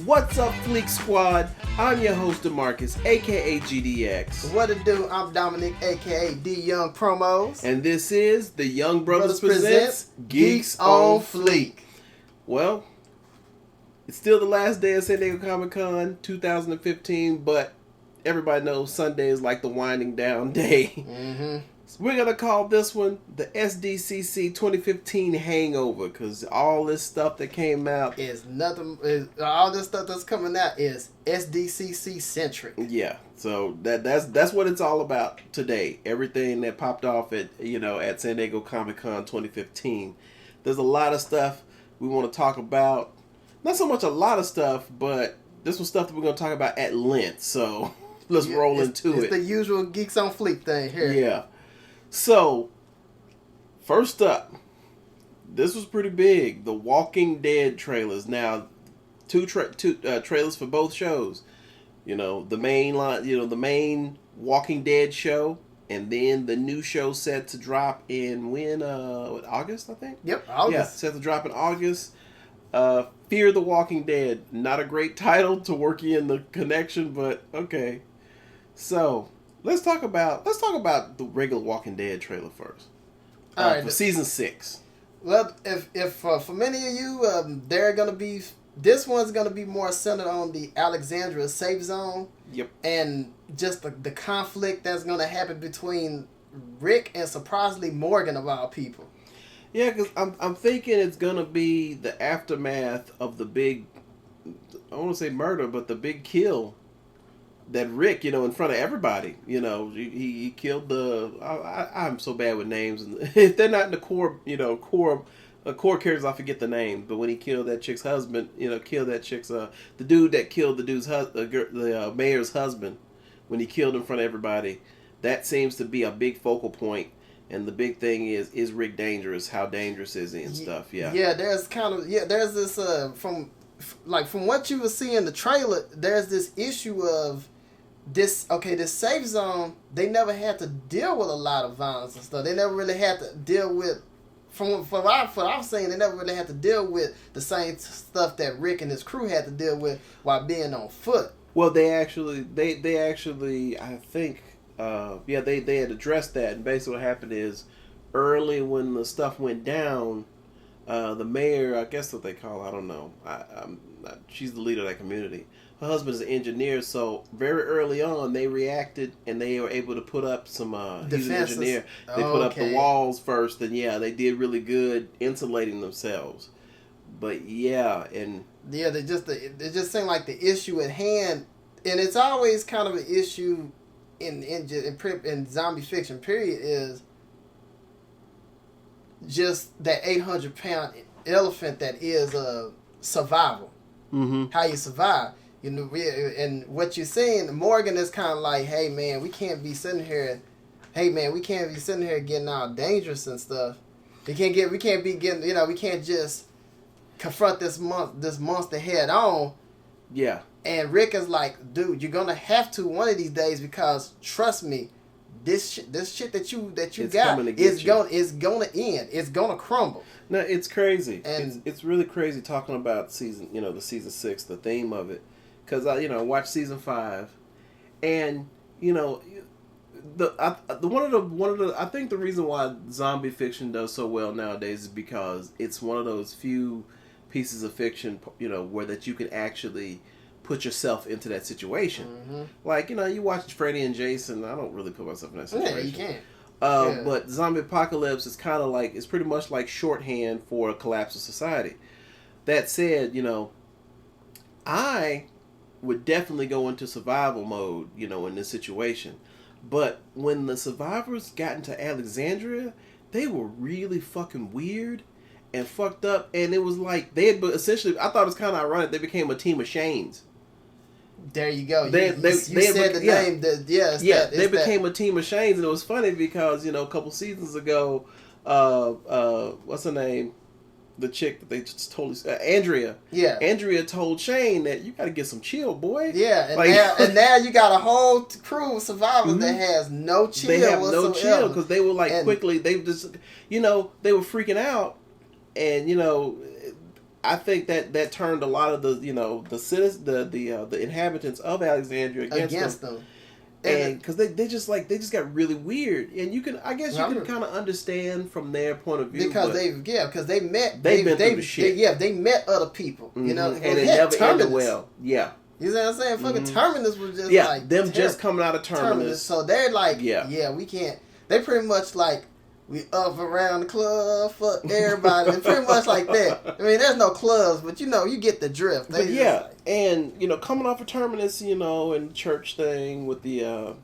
What's up, Fleek Squad? I'm your host, DeMarcus, aka GDX. What it do? I'm Dominic, aka D Young Promos. And this is the Young Brothers Presents Geeks on Fleek. Well, it's still the last day of San Diego Comic-Con 2015, but everybody knows Sunday is like the winding down day. Mm-hmm. So we're going to call this one the SDCC 2015 Hangover, because all this stuff that came out all this stuff that's coming out is SDCC centric. Yeah, so that's what it's all about today. Everything that popped off at San Diego Comic-Con 2015. There's a lot of stuff we want to talk about. Not so much a lot of stuff, but this was stuff that we're going to talk about at length. So let's roll into it. It's the usual Geeks on Fleek thing here. Yeah. So, first up, this was pretty big. The Walking Dead trailers. Now, two trailers for both shows. The main line, the main Walking Dead show, and then the new show set to drop in August, I think. Yep, August. Yeah, set to drop in August. Fear the Walking Dead. Not a great title to work in the connection, but okay. So, let's talk about the regular Walking Dead trailer first. All right, for season 6. Well, if for many of you, this one's gonna be more centered on the Alexandria safe zone. Yep. And just the conflict that's gonna happen between Rick and surprisingly Morgan of all people. Yeah, because I'm thinking it's gonna be the aftermath of the big, I don't want to say murder, but the big kill that Rick, in front of everybody, he killed I'm so bad with names, and if they're not in the core characters, I forget the name. But when he killed that chick's husband, the dude that killed the mayor's husband, when he killed in front of everybody, that seems to be a big focal point. And the big thing is Rick dangerous? How dangerous is he and stuff? Yeah. Yeah, there's this from what you were seeing in the trailer, there's this issue of this safe zone. They never had to deal with a lot of violence and stuff. They never really had to deal with, from what I'm saying, they never really had to deal with the same stuff that Rick and his crew had to deal with while being on foot. Well, they actually I think they had addressed that, and basically what happened is early when the stuff went down, the mayor, I guess what they call, I don't know, she's the leader of that community. Her husband is an engineer, so very early on they reacted and they were able to put up some. He's an engineer. They put up the walls first, and they did really good insulating themselves. But they just seem like the issue at hand, and it's always kind of an issue in zombie fiction. Period, is just that 800-pound elephant that is survival. Mm-hmm. How you survive. And what you're saying, Morgan is kind of like, hey man, we can't be sitting here getting all dangerous and stuff. We can't just confront this monster head on. Yeah. And Rick is like, dude, you're gonna have to one of these days, because trust me, this shit that you got is gonna end. It's gonna crumble. No, it's crazy. And it's really crazy talking about the season 6, the theme of it. Because I watched season 5, and I think the reason why zombie fiction does so well nowadays is because it's one of those few pieces of fiction where that you can actually put yourself into that situation. Mm-hmm. Like you watch Freddy and Jason. I don't really put myself in that situation. Yeah, you can't. But zombie apocalypse is kind of like, it's pretty much like shorthand for a collapse of society. That said, I would definitely go into survival mode, in this situation. But when the survivors got into Alexandria, they were really fucking weird and fucked up. And it was like, they had essentially, I thought it was kind of ironic, they became a team of Shanes. There you go. They said the name. They became a team of Shanes, and it was funny because, a couple seasons ago, what's her name? The chick that they just totally Andrea. Yeah. Andrea told Shane that you got to get some chill, boy. Yeah, and now you got a whole crew of survivors that has no chill. They have whatsoever. no chill because they were quickly. They just they were freaking out, and I think that turned a lot of the the citizens, the inhabitants of Alexandria against them. And because they just got really weird, and I guess you can kind of understand from their point of view because they met they've been through the shit. They met other people, and it never ended well. Yeah, you know what I'm saying? Fucking Terminus was just like them terrible. Just coming out of Terminus. So they're like, we can't. They pretty much like we up around the club, fuck everybody, and pretty much like that. I mean, there's no clubs, but you get the drift. And coming off of Terminus, and church thing with the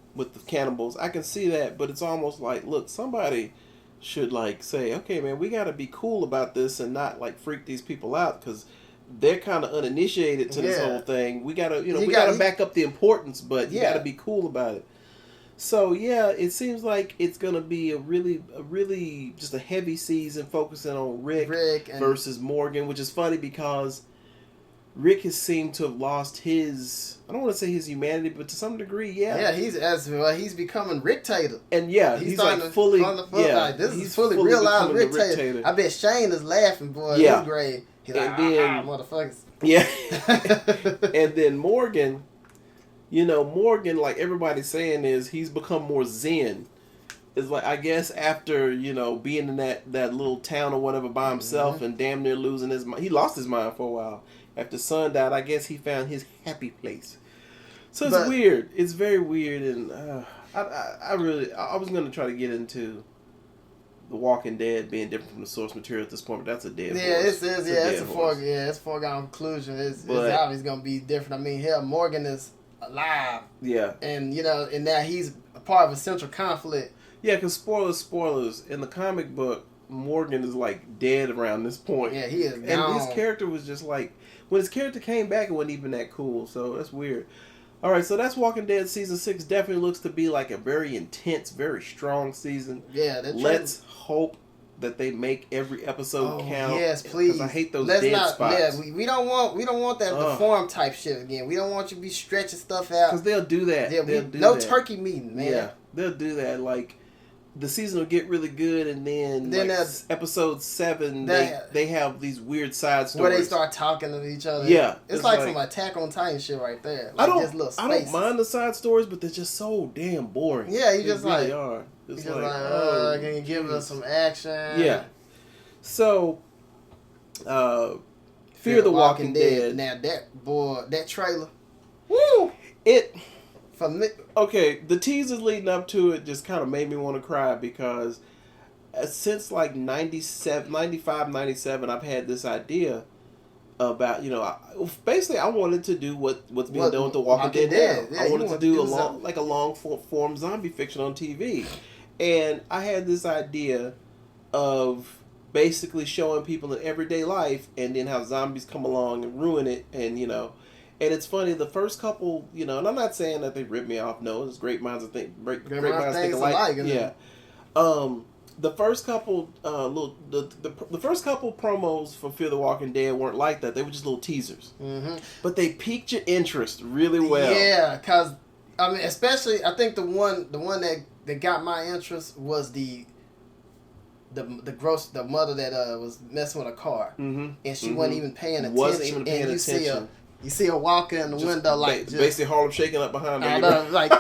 cannibals, I can see that, but it's almost like, look, somebody should like say, okay, man, we got to be cool about this and not like freak these people out because they're kind of uninitiated to this whole thing. We gotta, we gotta back up the importance, but you gotta be cool about it. So it seems like it's gonna be a really just a heavy season focusing on Rick versus Morgan, which is funny because Rick has seemed to have lost his, I don't want to say his humanity, but to some degree, he's becoming Rick-tator. And he's like fully, he's fully realized Rick-tator. I bet Shane is laughing, boy, in his grave. He's like, motherfuckers. Yeah. And then Morgan, Morgan, like everybody's saying, is he's become more zen. It's like, I guess after, being in that little town or whatever by himself and damn near losing his mind. He lost his mind for a while. After son died, I guess he found his happy place. So it's weird. It's very weird. And I was going to try to get into The Walking Dead being different from the source material at this point, but that's a dead horse. It's a foregone conclusion. It's obviously going to be different. I mean, hell, Morgan is alive. Yeah. And, and now he's a part of a central conflict. Yeah, because spoilers, in the comic book, Morgan is like dead around this point. Yeah, he is gone. And his character was just like, when his character came back, it wasn't even that cool, so that's weird. Alright, so that's Walking Dead Season 6. Definitely looks to be like a very intense, very strong season. Yeah, let's hope that they make every episode count. Yes, please. Because I hate those spots. Yeah, we don't want that deformed type shit again. We don't want you to be stretching stuff out. Because they'll do that. No turkey meeting, man. Yeah, they'll do that. Like, the season will get really good, and then episode 7, they have these weird side stories where they start talking to each other. Yeah, it's like some Attack on Titan shit right there. Like, I don't mind the side stories, but they're just so damn boring. Yeah, you just really like are. It's just like, can you give us some action? Yeah. So, Fear the Walking Dead. Now that trailer, woo! Okay, the teasers leading up to it just kind of made me want to cry because since like 95, 97, I've had this idea about, basically I wanted to do what's being done with The Walking Dead now. I wanted to do a long form zombie fiction on TV. And I had this idea of basically showing people in everyday life and then how zombies come along and ruin it and, And it's funny, the first couple, and I'm not saying that they ripped me off. No, it's great minds think alike. Yeah. The first couple the first couple promos for Fear the Walking Dead weren't like that. They were just little teasers. Mm-hmm. But they piqued your interest really well. Yeah, because I mean, especially I think the one that got my interest was the mother that was messing with a car, and she wasn't even paying attention. You see her walking in the window like basically Harlem shaking up behind her. Like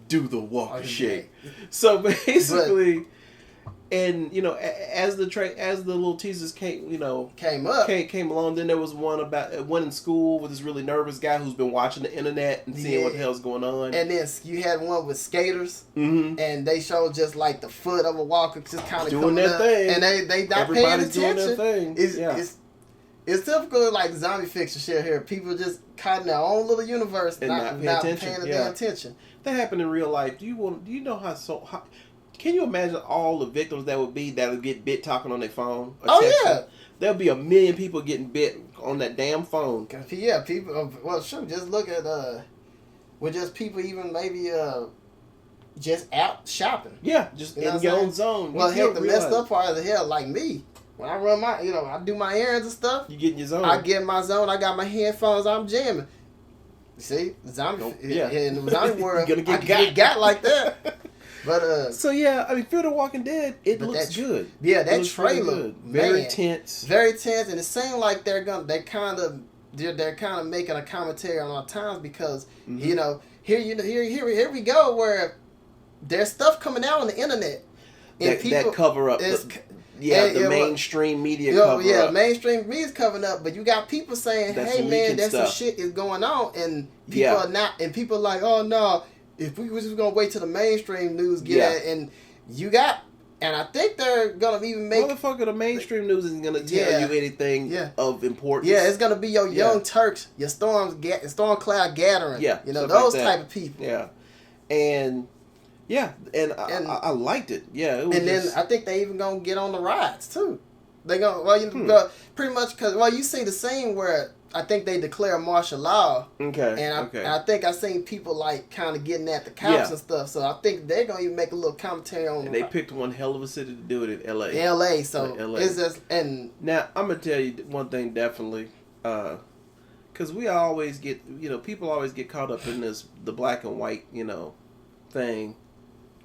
do the walk shake. So basically, and as the little teasers came along, then there was one about one in school with this really nervous guy who's been watching the internet and seeing what the hell's going on. And then you had one with skaters, and they showed just like the foot of a walker just kind of doing their thing, and they not everybody's paying attention. Doing their thing. It's typical like zombie fiction shit here. People just caught in their own little universe and not paying attention. That happened in real life. Do you know how can you imagine all the victims that would get bit talking on their phone? Yeah. There'll be 1 million people getting bit on that damn phone. Yeah, people. Well, sure. Just look at just people even maybe just out shopping. Yeah, just in your own zone. Well, heck, the messed up part of the hell, like me. When I run I do my errands and stuff. You get in your zone. I get in my zone. I got my headphones. I'm jamming. You see, the zombie world, you're gonna get got like that. But so yeah, I mean, Fear the Walking Dead, it looks good. Yeah, that looks trailer, really good. Very man, tense. Very tense, and it seems like they're kind of making a commentary on our times because you know here we go where there's stuff coming out on the internet and that cover up. The mainstream media cover up. Mainstream media's covering up, but you got people saying, "Hey man, that's some shit is going on," and people are not, and people are like, "Oh no, if we was just gonna wait till the mainstream news get it," and you got, and I think they're gonna even make motherfucker. The mainstream news isn't gonna tell you anything of importance. Yeah, it's gonna be your Young Turks, your Storm Cloud Gathering. Yeah, you know those type of people. Yeah, and. Yeah, and I liked it. Yeah, it was and then I think they even gonna get on the rides too. They gonna pretty much because you see the scene where I think they declare martial law. Okay. And I think I seen people like kind of getting at the cops and stuff. So I think they're gonna even make a little commentary on. And they picked one hell of a city to do it in L.A. L.A. So LA. It's just now I'm gonna tell you one thing definitely, because we always get people always get caught up in the black and white thing.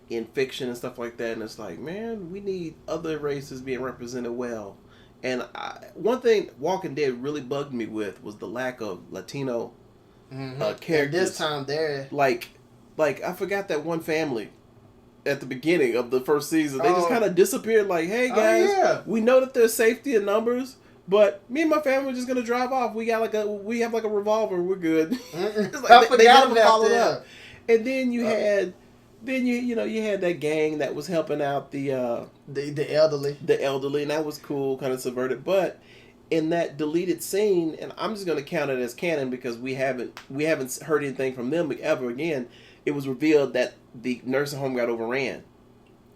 In fiction and stuff like that, and it's like, man, we need other races being represented well. And one thing Walking Dead really bugged me with was the lack of Latino characters. And this time they're like I forgot that one family at the beginning of the first season. They just kind of disappeared. Like, hey guys, we know that there's safety in numbers, but me and my family are just gonna drive off. We have like a revolver. We're good. It's like, I forgot about that. And then you had. Then you had that gang that was helping out the elderly, and that was cool, kind of subverted. But in that deleted scene, and I'm just going to count it as canon because we haven't heard anything from them ever again. It was revealed that the nursing home got overran.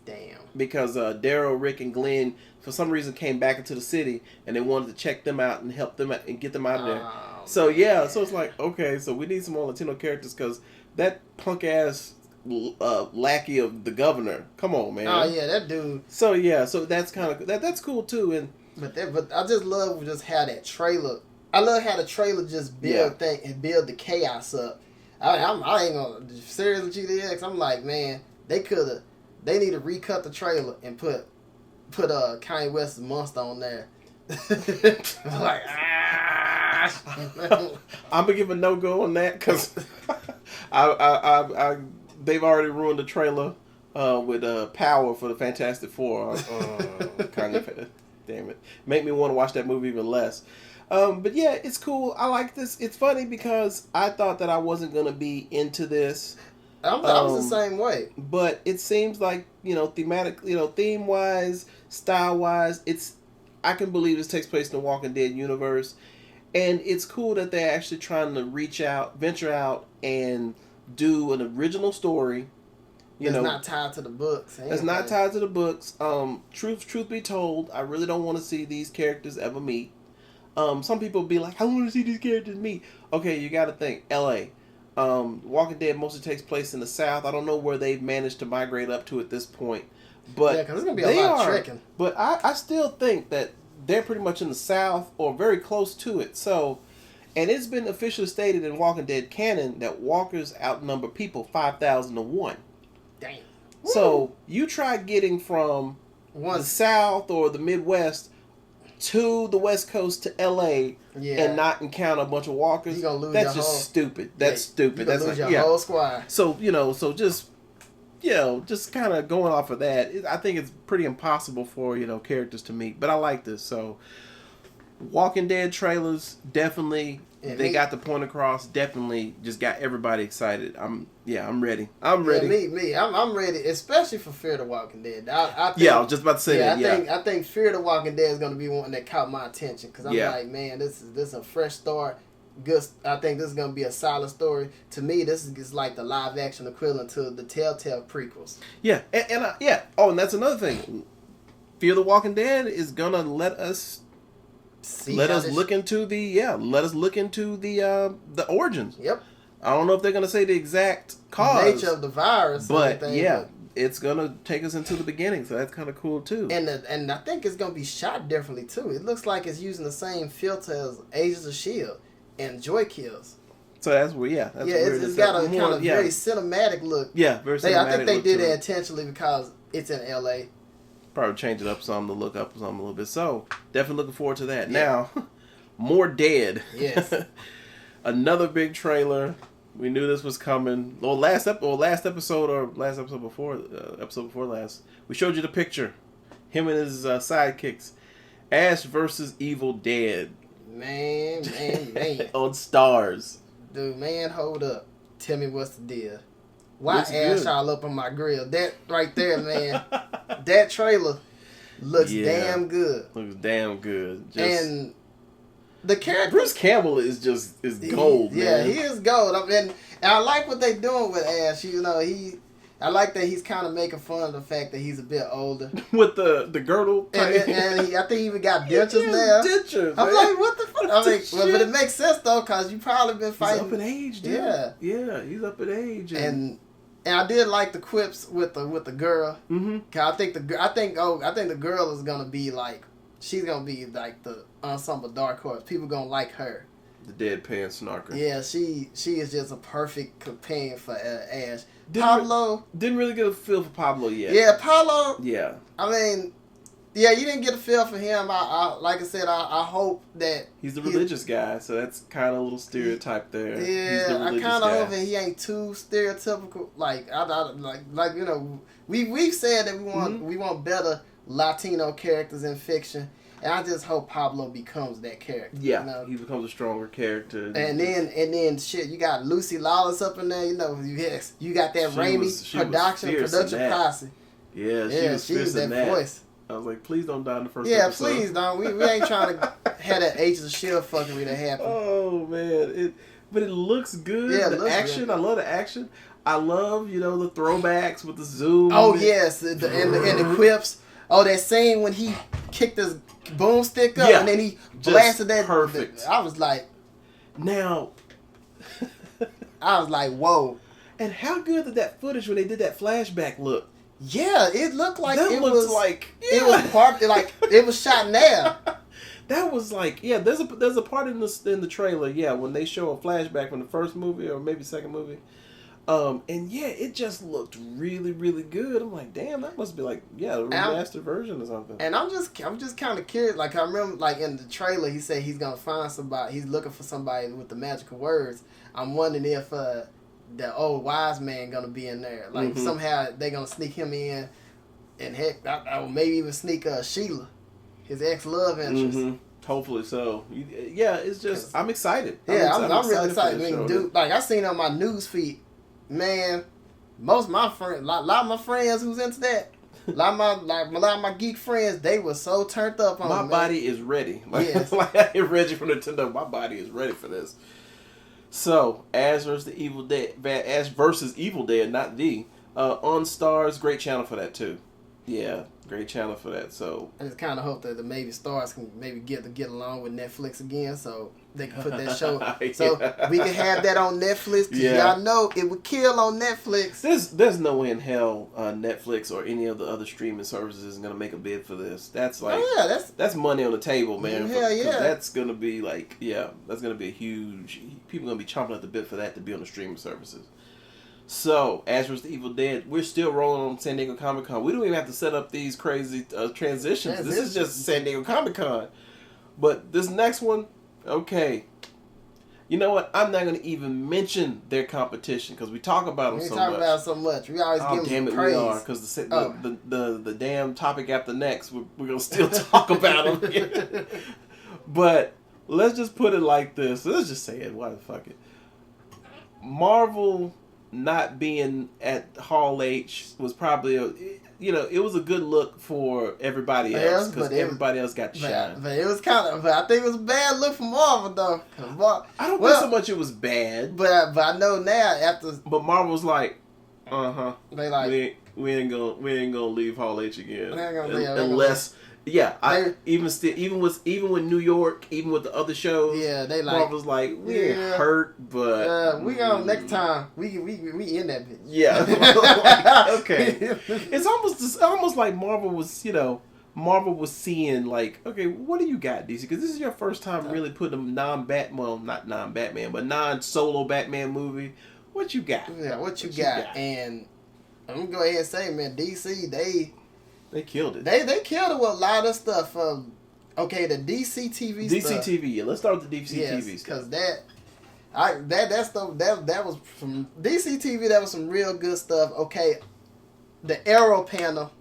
Damn. Because Daryl, Rick, and Glenn for some reason came back into the city, and they wanted to check them out and help them out and get them out of there. So man. So it's like, okay, so we need some more Latino characters because that punk ass lackey of the governor. Come on, man. Oh yeah, that dude. So that's kind of that's cool too. And but I just love just how that trailer. I love how the trailer just build the chaos up. I ain't gonna seriously GDX. I'm like, man, they need to recut the trailer and put Kanye West's Monster on there. Like I'm gonna give a no go on that because I they've already ruined the trailer with Power for the Fantastic Four. Kind of, damn it, make me want to watch that movie even less. But yeah, it's cool. I like this. It's funny because I thought that I wasn't gonna be into this. I was the same way. But it seems like thematic, theme wise, style wise, I can believe this takes place in the Walking Dead universe, and it's cool that they're actually trying to venture out, and do an original story. It's not tied to the books. It's not tied to the books. Truth be told, I really don't want to see these characters ever meet. Some people be like, I want to see these characters meet. Okay, you got to think, L.A. Walking Dead mostly takes place in the South. I don't know where they've managed to migrate up to at this point. But because there's going to be a lot of trekking. But I still think that they're pretty much in the South or very close to it. So... And it's been officially stated in Walking Dead canon that walkers outnumber people 5,000 to 1. Damn. So you try getting from the South or the Midwest to the West Coast to L.A. And not encounter a bunch of walkers. You're gonna lose That's just stupid. That's stupid. You're gonna lose your whole squad. So just kind of going off of that, I think it's pretty impossible for characters to meet. But I like this. So Walking Dead trailers definitely they got the point across. Definitely just got everybody excited. I'm ready. I'm ready. I'm ready, especially for Fear the Walking Dead. I was just about to say that. I think Fear the Walking Dead is going to be one that caught my attention because I'm like, man, this is a fresh start. Good. I think this is going to be a solid story. To me, this is like the live action equivalent to the Telltale prequels. Yeah, and that's another thing. Fear the Walking Dead is gonna let us. Let us look into the origins. Yep. I don't know if they're gonna say the exact cause, nature of the virus, but it's gonna take us into the beginning. So that's kind of cool too. And I think it's gonna be shot differently too. It looks like it's using the same filter as Agents of S.H.I.E.L.D. and Joy Kills. So that's where, that's yeah, where it's got a kind of very cinematic look. Yeah, very cinematic. I think they did it intentionally because it's in L.A. Probably change it up some to look up some a little bit. So definitely looking forward to that. Yeah. Now, more Dead. Yes. Another big trailer. We knew this was coming. Last episode before last, we showed you the picture. Him and his sidekicks. Ash versus Evil Dead. Man. On Stars. Dude, man, hold up. Tell me what's the deal. Why Ash all up on my grill? That right there, man. That trailer looks damn good. Looks damn good. And the character Bruce Campbell is gold, man. Yeah, he is gold. And I like what they're doing with Ash. You know, I like that he's kind of making fun of the fact that he's a bit older. With the girdle. And I think he even got dentures now. Dentures, I'm like, what the fuck? But it makes sense, though, because you probably been fighting. He's up in age, dude. Yeah. Yeah, he's up in age. And I did like the quips with the girl. Mm-hmm. Cause I think the girl is gonna be like, she's gonna be like the ensemble dark horse. People gonna like her. The deadpan snarker. Yeah, she is just a perfect companion for Ash. Pablo didn't really get a feel for Pablo yet. Yeah, Pablo. Yeah. I mean, yeah, you didn't get a feel for him. I like I said, I hope that he's the religious guy, so that's kind of a little stereotype there. Yeah, I kind of hope that he ain't too stereotypical. Like you know, we've said that we want better Latino characters in fiction, and I just hope Pablo becomes that character. Yeah, you know? He becomes a stronger character. And then shit, you got Lucy Lawless up in there. You know, you got that Raimi production posse. Yeah, she was that voice. I was like, please don't die in the first episode. Yeah, please don't. We ain't trying to have that Agents of S.H.I.E.L.D. fuckery that happen. Oh, man. But it looks good. Yeah, the action, I love the action. I love, the throwbacks with the zoom. Oh, yes. And the quips. Oh, that scene when he kicked his boomstick up and then he blasted that. Perfect. I was like... Now... I was like, whoa. And how good did that footage when they did that flashback look? Yeah, it looked like it was it was shot now. That was like, there's a part in the trailer, when they show a flashback from the first movie or maybe second movie. And it just looked really, really good. I'm like, damn, that must be like, a remastered version or something. And I'm just kind of curious. Like, I remember, like, in the trailer, he said he's gonna find somebody. He's looking for somebody with the magical words. I'm wondering if the old wise man gonna be in there. Like, somehow they gonna sneak him in, and heck, I maybe even sneak Sheila, his ex-love interest. Mm-hmm. Hopefully so. Yeah, it's just, I'm excited. I'm really excited. I mean, dude, like, I seen on my news feed, man, most of my friends, a lot of my friends who's into that, a lot of my geek friends, they were so turned up on it. My body is ready. Yes. Like, I ain't ready for Nintendo. My body is ready for this. So, Ash versus Evil Dead, not the. On Stars, great channel for that too. Yeah, great channel for that. So I just kind of hope that maybe Stars can maybe get along with Netflix again, so they can put that show, so we can have that on Netflix. Cause y'all know it would kill on Netflix. There's no way in hell Netflix or any of the other streaming services is gonna make a bid for this. That's like, that's money on the table, man. That's gonna be like, that's gonna be a huge. People gonna be chomping at the bit for that to be on the streaming services. So, Ash vs. the Evil Dead, we're still rolling on San Diego Comic-Con. We don't even have to set up these crazy transitions. This is just San Diego Comic-Con. But this next one, okay. You know what? I'm not going to even mention their competition because we talk about them so much. We talk about it so much. We always give them praise. We are, because the damn topic after next, we're going to still talk about them. But let's just put it like this. Let's just say it. Why the fuck it? Marvel not being at Hall H was probably it was a good look for everybody else because everybody else got to shine. But it was but I think it was a bad look for Marvel though. I don't think so much it was bad. But I know now after. But Marvel's like, they like we ain't gonna leave Hall H again unless. Yeah, even with New York, even with the other shows, they like Marvel's like we ain't hurt, but we gonna next time we in that bitch. Yeah, like, okay. It's almost like Marvel was Marvel was seeing like, okay, what do you got, DC? Because this is your first time really putting a non-Batman, well, not non-Batman, but non-solo Batman movie. What you got? Yeah, what you got? And I'm gonna go ahead and say, man, DC, they killed it. They killed it with a lot of stuff. Okay, the DC TV stuff. DC TV, yeah. Let's start with the DC TV stuff. Because that was from DC TV. That was some real good stuff. Okay, the Arrow panel.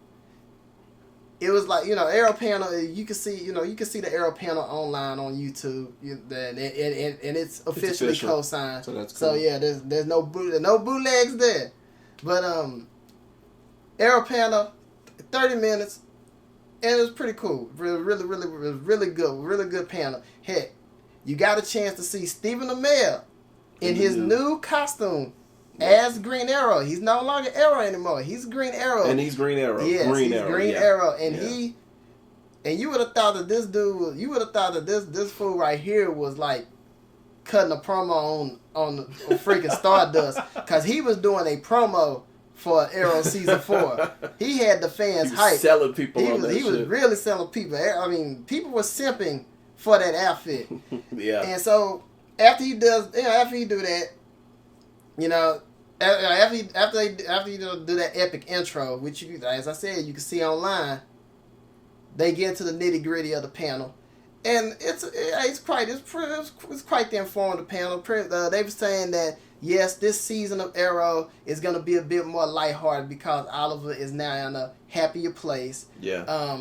It was like, Arrow panel. You can see the Arrow panel online on YouTube, and it's officially co-signed. So that's cool. So yeah, there's no bootlegs there, but Arrow panel, 30 minutes, and it was pretty cool. Really good panel. Heck, you got a chance to see Stephen Amell in his new costume. As Green Arrow. He's no longer Arrow anymore. He's Green Arrow. And he's Green Arrow. Yes, Green he's Arrow. Green Arrow. And you would have thought that this dude, this fool right here was like cutting a promo on freaking Stardust. Because he was doing a promo for Arrow Season 4. He had the fans hyped. Selling people He was really selling people. I mean, people were simping for that outfit. Yeah. And so, after he do that, after you do that epic intro, which as I said, you can see online, they get into the nitty gritty of the panel, and it's quite the informative panel. They were saying that yes, this season of Arrow is gonna be a bit more lighthearted because Oliver is now in a happier place. Yeah.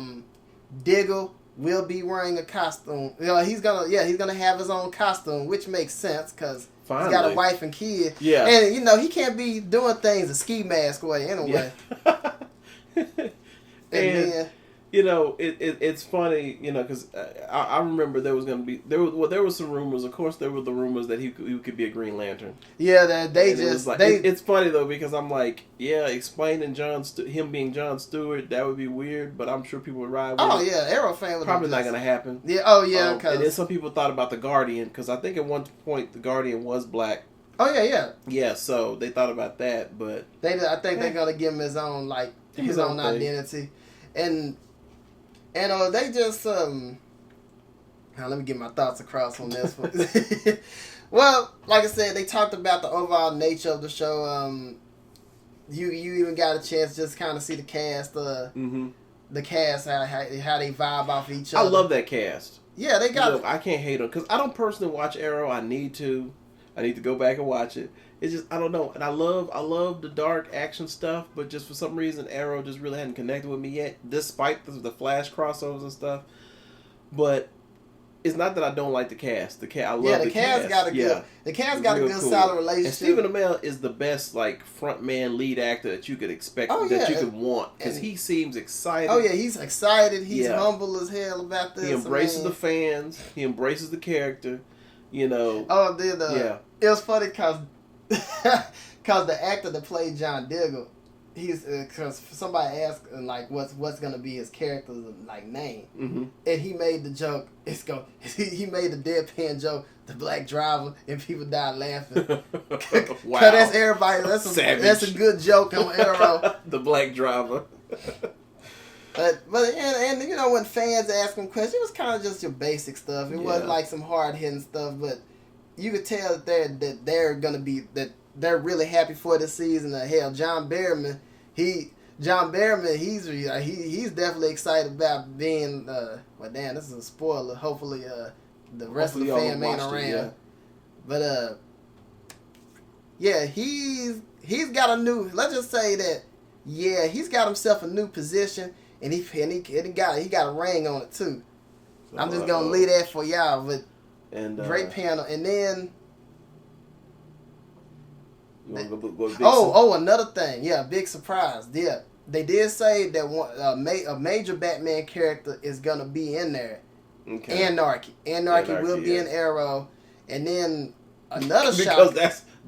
Diggle will be wearing a costume. He's gonna have his own costume, which makes sense because he's got a wife and kid. Yeah. And he can't be doing things a ski mask way anyway. Yeah. and it's funny, because I remember there was gonna be there was some rumors. Of course, there were the rumors that he could be a Green Lantern. Yeah, that it's funny though because I'm like, yeah, explaining him being Jon Stewart, that would be weird, but I'm sure people would ride with it. Oh yeah, Arrow fan would probably not gonna happen. Yeah. Oh yeah. And then some people thought about the Guardian because I think at one point the Guardian was black. Oh yeah. Yeah, so they thought about that, but I think they're gonna give him his own his own identity, and they just now let me get my thoughts across on this one. Well, like I said, they talked about the overall nature of the show. You even got a chance to just kind of see the cast. The cast how they vibe off each other. I love that cast. Yeah, they got. I can't hate them because I don't personally watch Arrow. I need to go back and watch it. It's just I don't know, and I love the dark action stuff, but just for some reason Arrow just really hadn't connected with me yet, despite the Flash crossovers and stuff. But it's not that I don't like the cast. I love the cast. The cast got a good solid relationship. And Stephen Amell is the best front man lead actor that you could expect you could want because he seems excited. Oh yeah, he's excited. He's humble as hell about this. He embraces the fans. He embraces the character. It was funny because the actor that played John Diggle, because somebody asked what's gonna be his character's name, and he made the joke. He made the deadpan joke, the black driver, and people died laughing. Wow, that's everybody. That's a good joke on Arrow. The black driver. But when fans ask him questions, it was kind of just your basic stuff. It wasn't like some hard hitting stuff, but you could tell that they're really happy for this season. Hell, John Barrowman, he's definitely excited about being. Well, damn, this is a spoiler. Hopefully, the rest of the fam ain't around. But he's got a new. Let's just say that. Yeah, he's got himself a new position. And he got a ring on it too. So, I'm just gonna leave that for y'all. But great panel, and then another thing, big surprise. Yeah, they did say that a major Batman character is gonna be in there. Okay. Anarchy will be in Arrow, and then another because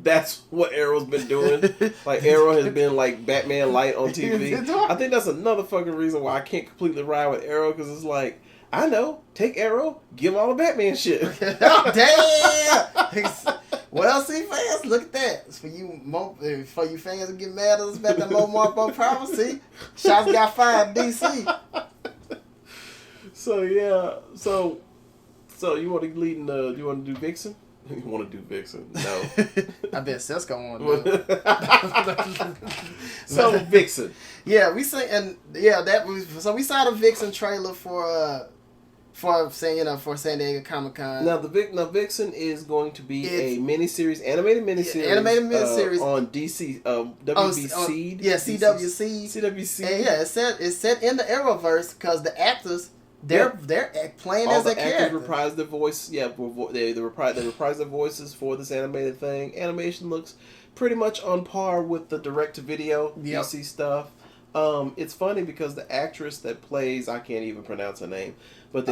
that's what Arrow's been doing. Arrow has been Batman light on TV. I think that's another fucking reason why I can't completely ride with Arrow because it's I know, take Arrow, give him all the Batman shit. Damn. Well, see, fans, look at that. It's for you fans who get mad at us about the Mo Marpo prophecy. Shots got fired, DC. So yeah, so you want to lead in the? You want to do Vixen? You want to do Vixen? No. I bet Cisco want to do it. So Vixen. Yeah, we say, and yeah, that was so we saw the Vixen trailer for San Diego Comic-Con. Now Vixen is going to be a miniseries, animated miniseries, on DC WB CWC. And yeah, it's set in the Arrowverse because the actors they're playing all as the a actors character. reprise their voice. Yeah, they reprise their voices for this animated thing. Animation looks pretty much on par with the direct-to-video DC stuff. It's funny because the actress that plays, I can't even pronounce her name, but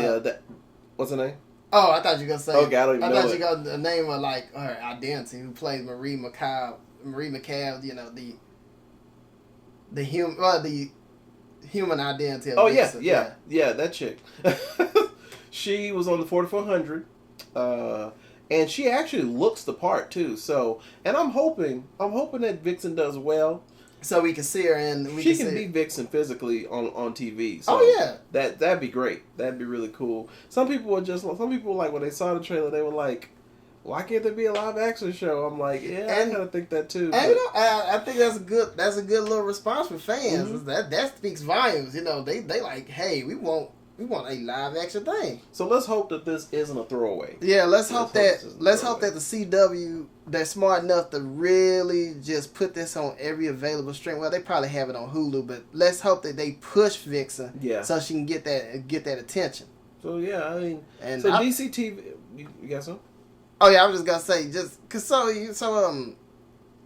what's her name? Oh, I thought you were gonna say. Okay, I don't even know. I thought you got the name of like her identity, who plays Marie McCall. You know the human identity. Of Vixen. Yeah, that chick. She was on the 4400, and she actually looks the part too. So, and I'm hoping that Vixen does well. So we can see her and she can be Vixen physically on TV. So that'd be great. That'd be really cool. Some people like when they saw the trailer, they were like, "Why can't there be a live action show?" I'm like, I kind of think that too. And I think that's a good little response from fans. Mm-hmm. That speaks volumes. You know, they like, hey, we want a live action thing. So let's hope that this isn't a throwaway. Yeah, let's hope that the CW, they're smart enough to really just put this on every available stream. Well, they probably have it on Hulu, but let's hope that they push Vixen so she can get that attention. So yeah, I mean, DC TV, you got some? Oh yeah, I was just gonna say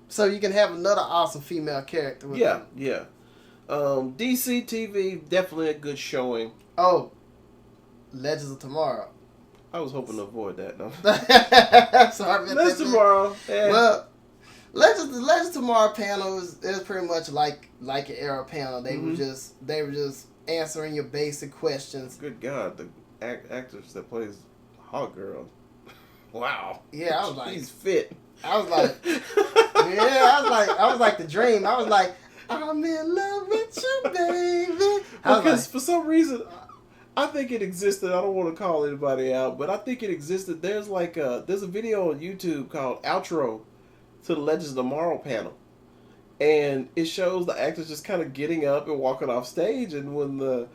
so you can have another awesome female character. With them. Yeah. DC TV, definitely a good showing. Oh, Legends of Tomorrow. I was hoping to avoid that. No. Sorry, Legends Tomorrow. Yeah. Well, Legends Tomorrow panel is pretty much like an Arrow panel. They were just answering your basic questions. Good God, the actress that plays Hawk Girl. Wow. Yeah, I was like, she's fit. I was like, I was like the dream. I was like, I'm in love with you, baby. Because for some reason, I think it existed. I don't want to call anybody out, but I think it existed. There's a video on YouTube called Outro to the Legends of Tomorrow panel, and it shows the actors just kind of getting up and walking off stage, and when the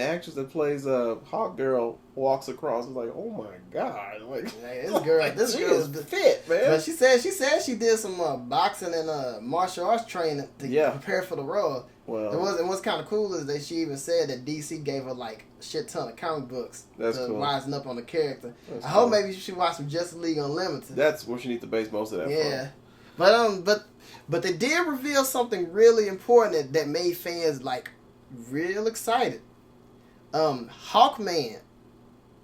actress that plays Hawk Girl walks across, it's like, oh my God, like this girl is fit, man. But she said she did some boxing and martial arts training to prepare for the role. Well, and what's kind of cool is that she even said that DC gave her like a shit ton of comic books to wisen up on the character. I hope maybe she should watch some Justice League Unlimited. That's where she needs to base most of that. Yeah, but they did reveal something really important that made fans like real excited. Hawkman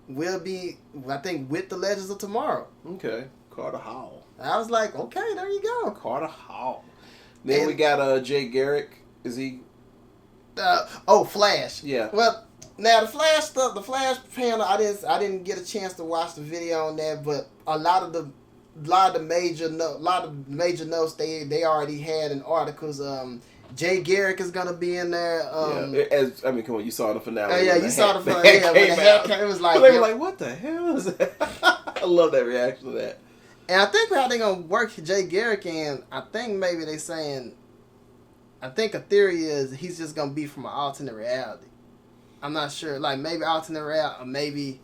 will be, I think, with the Legends of Tomorrow. Okay, Carter Hall. I was like, okay, there you go, Carter Hall. Then we got Jay Garrick. Is he? Flash. Yeah. Well, now the Flash panel, I didn't get a chance to watch the video on that, but a lot of the major notes they already had in articles. Jay Garrick is gonna be in there. Come on, you saw the finale. You saw the finale. Yeah, when the hat came, it was like they were like, "What the hell is that?" I love that reaction to that. And I think how they gonna work Jay Garrick in, I think maybe they saying, I think a theory is he's just gonna be from an alternate reality. I'm not sure, like maybe alternate reality, or maybe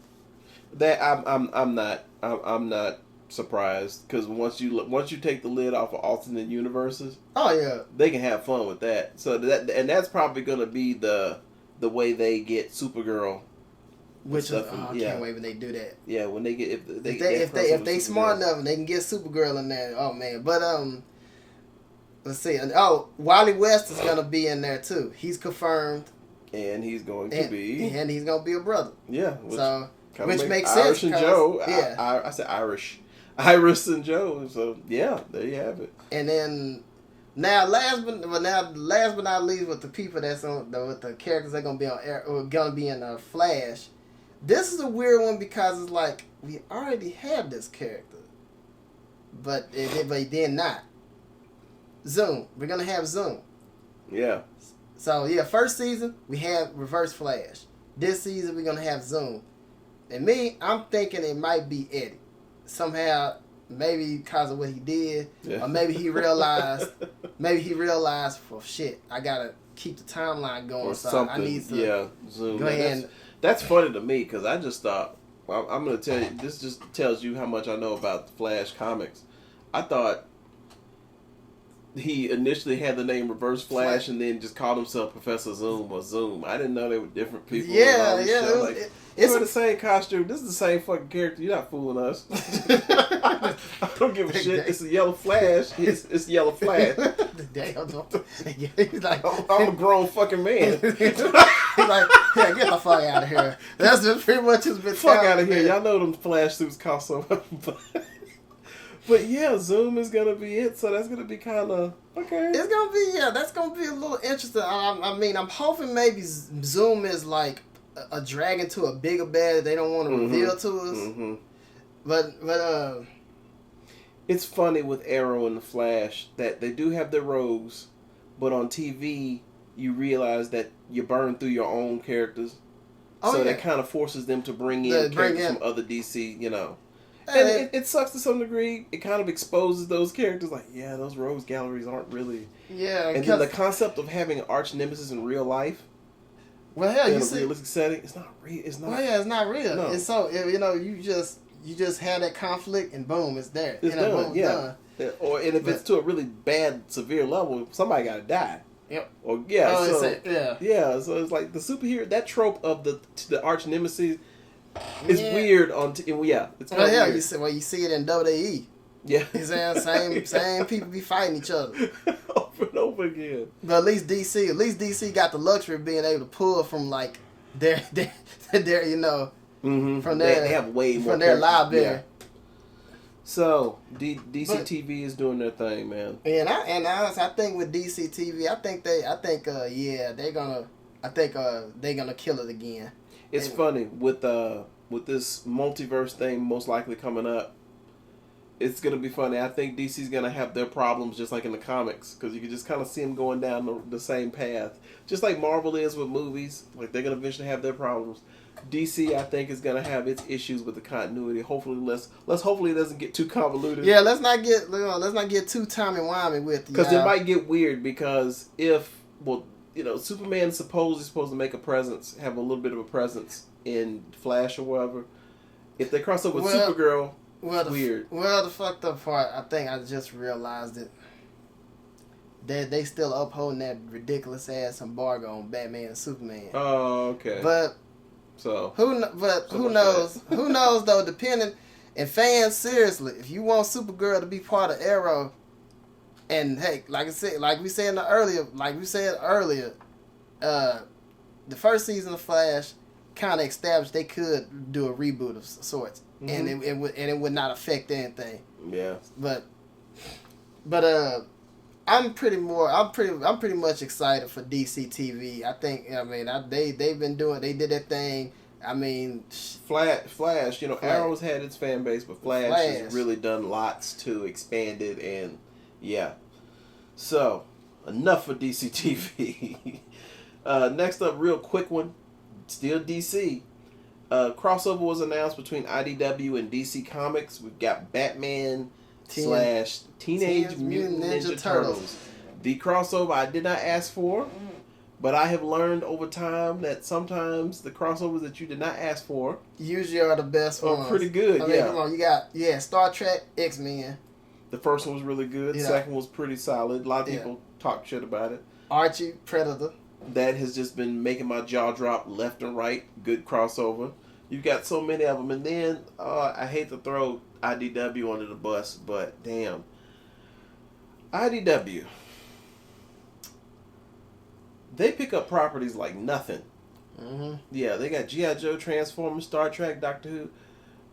that I'm not surprised, because once you take the lid off of alternate universes, they can have fun with that. So that's probably gonna be the way they get Supergirl. Which I can't wait when they do that. Yeah, when they get if they smart enough and they can get Supergirl in there. Oh man, but let's see. Wally West is gonna be in there too. He's confirmed, and he's going to be a brother. Yeah, which makes Irish sense. And Joe. Yeah, I said Irish. Iris and Joe. So yeah, there you have it. And then last but not least, with the people with the characters that are gonna be on air or gonna be in Flash. This is a weird one because it's like we already have this character, but it did not. Zoom. We're gonna have Zoom. Yeah. So yeah, first season we had Reverse Flash. this season we're gonna have Zoom. And me, I'm thinking it might be Eddie. Somehow, maybe because of what he did, or maybe he realized, for shit, I gotta keep the timeline going, or so something. I need to Zoom. go ahead and... That's funny to me because I just thought, I'm going to tell you, this just tells you how much I know about the Flash comics. I thought he initially had the name Reverse Flash and then just called himself Professor Zoom or Zoom. I didn't know they were different people. Yeah. It's the same costume. This is the same fucking character. You're not fooling us. I don't give a shit. It's a yellow Flash. It's Yellow Flash. He's like, I'm a grown fucking man. He's like, yeah, get the fuck out of here. That's just pretty much his mentality. Fuck out of here. Y'all know them Flash suits cost so much. But yeah, Zoom is gonna be it, so that's gonna be kind of okay. It's gonna be that's gonna be a little interesting. I mean, I'm hoping maybe Zoom is like a dragon to a bigger bad that they don't want to reveal to us. Mm-hmm. But it's funny with Arrow and the Flash that they do have their rogues, but on TV you realize that you burn through your own characters, so that kind of forces them to bring in characters from other DC, And it sucks to some degree. It kind of exposes those characters like, yeah, those rogues galleries aren't really... Yeah. And then the concept of having an arch nemesis in real life, well, hell, in a realistic setting, it's not real. It's not. Well, yeah, it's not real. No. It's so, you just have that conflict and boom, it's there. It's done, boom, done. And if it's to a really bad, severe level, somebody got to die. Yep. Or so it's like the superhero, that trope of the arch nemesis is weird on. It's weird. You see it in WWE. Yeah. You saying same people be fighting each other over and over again. But at least DC got the luxury of being able to pull from like their from their they have way more from their library. Yeah. So DC TV is doing their thing, man. And I think with DC TV, I think they're gonna kill it again. It's funny with this multiverse thing most likely coming up. It's gonna be funny. I think DC's gonna have their problems just like in the comics because you can just kind of see them going down the same path, just like Marvel is with movies. Like they're gonna eventually have their problems. DC, I think, is gonna have its issues with the continuity. Hopefully, hopefully it doesn't get too convoluted. Yeah, let's not get too timey-wimey with it. Because it might get weird. Because Superman's supposed to make a presence, have a little bit of a presence in Flash or whatever. If they cross over with Supergirl, it's weird. The fucked up part, I think I just realized it. They still upholding that ridiculous ass embargo on Batman and Superman. Oh, okay. But. So who knows? Who knows though? Depending, and fans, seriously, if you want Supergirl to be part of Arrow, and hey, like we said earlier, the first season of Flash kind of established they could do a reboot of sorts, and it would not affect anything. Yeah. But I'm pretty much excited for DC TV. I think they did their thing. I mean, Flash. Arrow's had its fan base, but Flash has really done lots to expand it, and yeah. So enough for DC TV. Next up, real quick one, still DC. Crossover was announced between IDW and DC Comics. We've got Batman / Teenage Mutant Ninja Turtles. The crossover I did not ask for, but I have learned over time that sometimes the crossovers that you did not ask for usually are the best ones. Pretty good. I mean, come on, you got Star Trek, X-Men. The first one was really good. The second one was pretty solid. A lot of people talk shit about it. Archie, Predator. That has just been making my jaw drop left and right. Good crossover. You've got so many of them, and then I hate to throw IDW under the bus, but damn. IDW. They pick up properties like nothing. Mm-hmm. Yeah, they got G.I. Joe, Transformers, Star Trek, Doctor Who.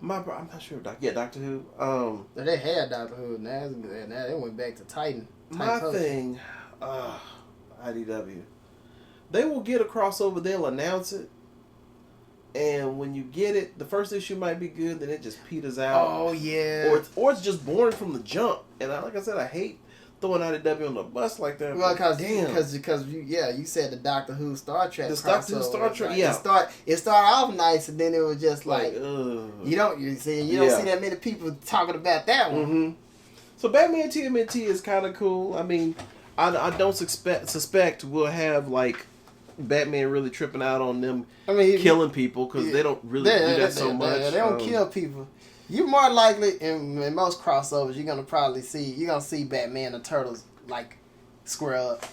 I'm not sure. Doctor Who. They had Doctor Who. Now they went back to Titan. My thing, IDW. They will get a crossover. They'll announce it. And when you get it, the first issue might be good, then it just peters out. Oh, yeah. Or it's just boring from the jump. And like I said, I hate throwing IDW on the bus like that. Well, because you said the Doctor Who Star Trek. The Doctor Who Star Trek, like, yeah. It started off nice, and then it was just like you don't see that many people talking about that one. Mm-hmm. So Batman TMNT is kind of cool. I mean, I don't suspect we'll have like Batman really tripping out on them killing people because they don't really do that so much. They don't kill people. You more likely in most crossovers you're gonna see Batman and Turtles like square up.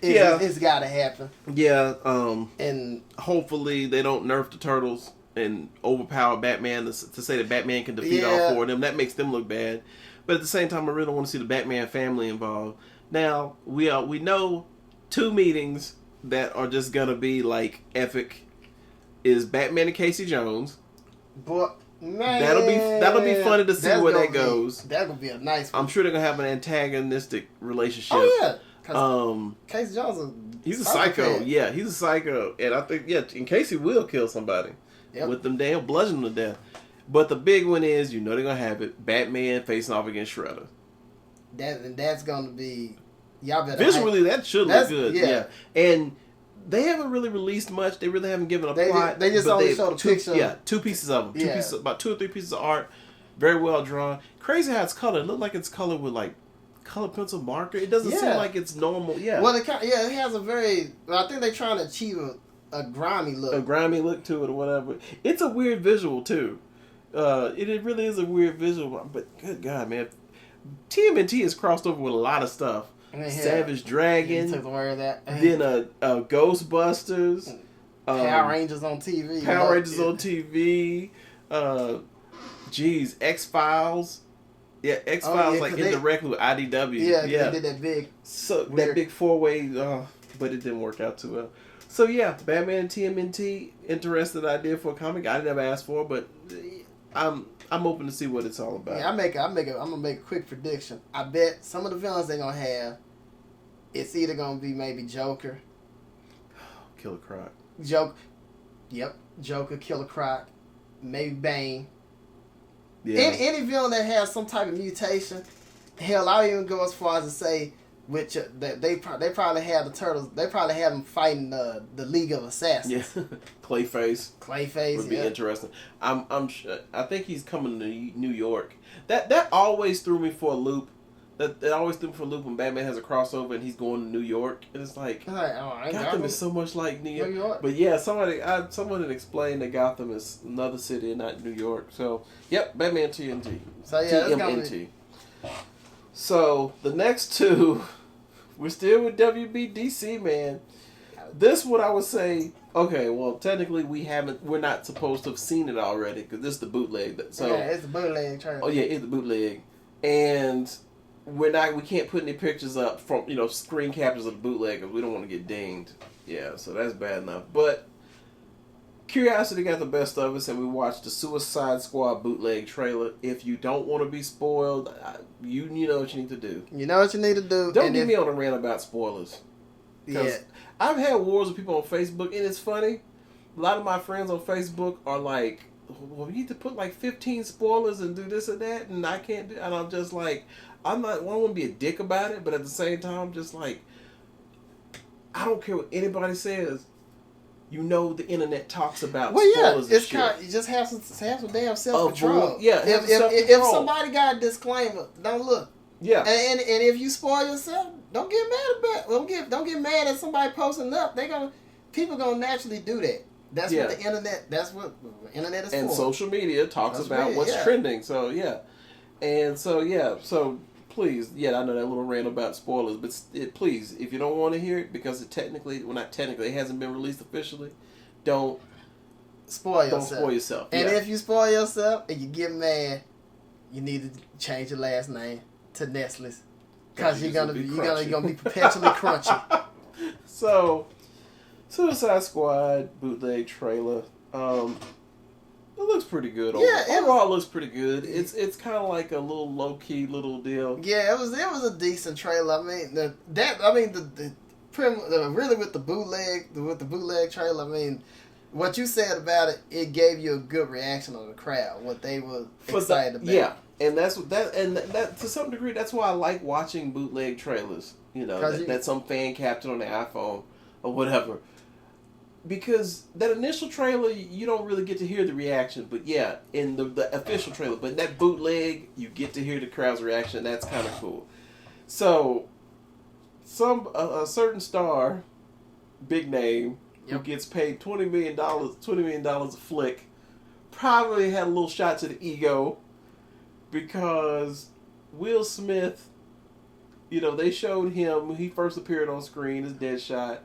It's gotta happen. Yeah. And hopefully they don't nerf the Turtles and overpower Batman to say that Batman can defeat all four of them. That makes them look bad. But at the same time, I really don't want to see the Batman family involved. Now we know 2 meetings that are just gonna be like epic. Is Batman and Casey Jones? But man, that'll be funny to see where that goes. That gonna be a nice one. I'm sure they're gonna have an antagonistic relationship. Oh yeah. Casey Jones he's a psycho. Yeah, he's a psycho, and I think and Casey will kill somebody with them damn bludgeon to death. But the big one is, they're gonna have it. Batman facing off against Shredder. That's gonna be. Y'all better visually that should look good. Yeah. And they haven't really released much. They really haven't given a plot. They just only showed a picture. Yeah, 2 pieces of them. About 2 or 3 pieces of art. Very well drawn. Crazy how it's colored. It looked like it's colored with like colored pencil marker. It doesn't seem like it's normal. Yeah. Well, it has a very. I think they're trying to achieve a grimy look. A grimy look to it or whatever. It's a weird visual too. It really is a weird visual. But good God, man, TMNT has crossed over with a lot of stuff. Savage Dragon. Took the word of that. Then Ghostbusters. Power Rangers on TV. Power Rangers on TV. X-Files. Yeah, X-Files indirectly with IDW. Yeah, they did that big. So that big 4-way, but it didn't work out too well. So yeah, Batman and TMNT, interesting idea for a comic. I never asked for, but I'm open to see what it's all about. Yeah, I'm gonna make a quick prediction. I bet some of the villains they're gonna have, it's either gonna be maybe Joker, Killer Croc. Joker, Killer Croc, maybe Bane. Yeah. Any villain that has some type of mutation. Hell, I'll even go as far as to say, which they probably have the Turtles. They probably have them fighting the League of Assassins. Yeah, Clayface would be interesting. I think he's coming to New York. That always threw me for a loop. That always threw me for a loop when Batman has a crossover and he's going to New York, and it's like Gotham is so much like New York. But yeah, someone had explained that Gotham is another city and not New York. So yep, Batman TNT. So yeah, TMNT. So the next 2. We're still with WBDC, man. This what I would say. Okay, well, technically we're not supposed to have seen it already because this is the bootleg. So yeah, it's the bootleg trailer. Oh yeah, it's the bootleg, and we can't put any pictures up from screen captures of the bootleg because we don't want to get dinged. Yeah, so that's bad enough. But curiosity got the best of us, and we watched the Suicide Squad bootleg trailer. If you don't want to be spoiled, you know what you need to do. You know what you need to do. Don't get me on a rant about spoilers. Yeah. I've had wars with people on Facebook, and it's funny. A lot of my friends on Facebook are like, well, we need to put like 15 spoilers and do this or that, and I can't do. And I'm just like, I don't want to be a dick about it, but at the same time, I'm just like, I don't care what anybody says. The internet talks about spoilers and shit. You just have some damn self-control. If somebody got a disclaimer, don't look. Yeah. And if you spoil yourself, don't get mad about it. Don't get mad at somebody posting up. People gonna naturally do that. That's what the internet. That's what the internet is for. And social media talks about what's trending. So yeah, and so yeah, so. Please, I know that little rant about spoilers, but please, if you don't want to hear it, because it it hasn't been released officially, don't spoil yourself. And if you spoil yourself and you get mad, you need to change your last name to Nestle's, because you're gonna be perpetually crunchy. So, Suicide Squad bootleg trailer. It looks pretty good. Overall, it looks pretty good. It's kind of like a little low key little deal. Yeah, it was a decent trailer. I mean, really with the bootleg trailer. I mean, what you said about it, it gave you a good reaction of the crowd. What they were excited about. Yeah, and that's that to some degree. That's why I like watching bootleg trailers. You know, that some fan captured on the iPhone or whatever. Because that initial trailer, you don't really get to hear the reaction. But yeah, in the official trailer. But in that bootleg, you get to hear the crowd's reaction. That's kind of cool. So, a certain star, big name, who gets paid $20 million a flick, probably had a little shot to the ego. Because Will Smith, you know, they showed him when he first appeared on screen as Deadshot.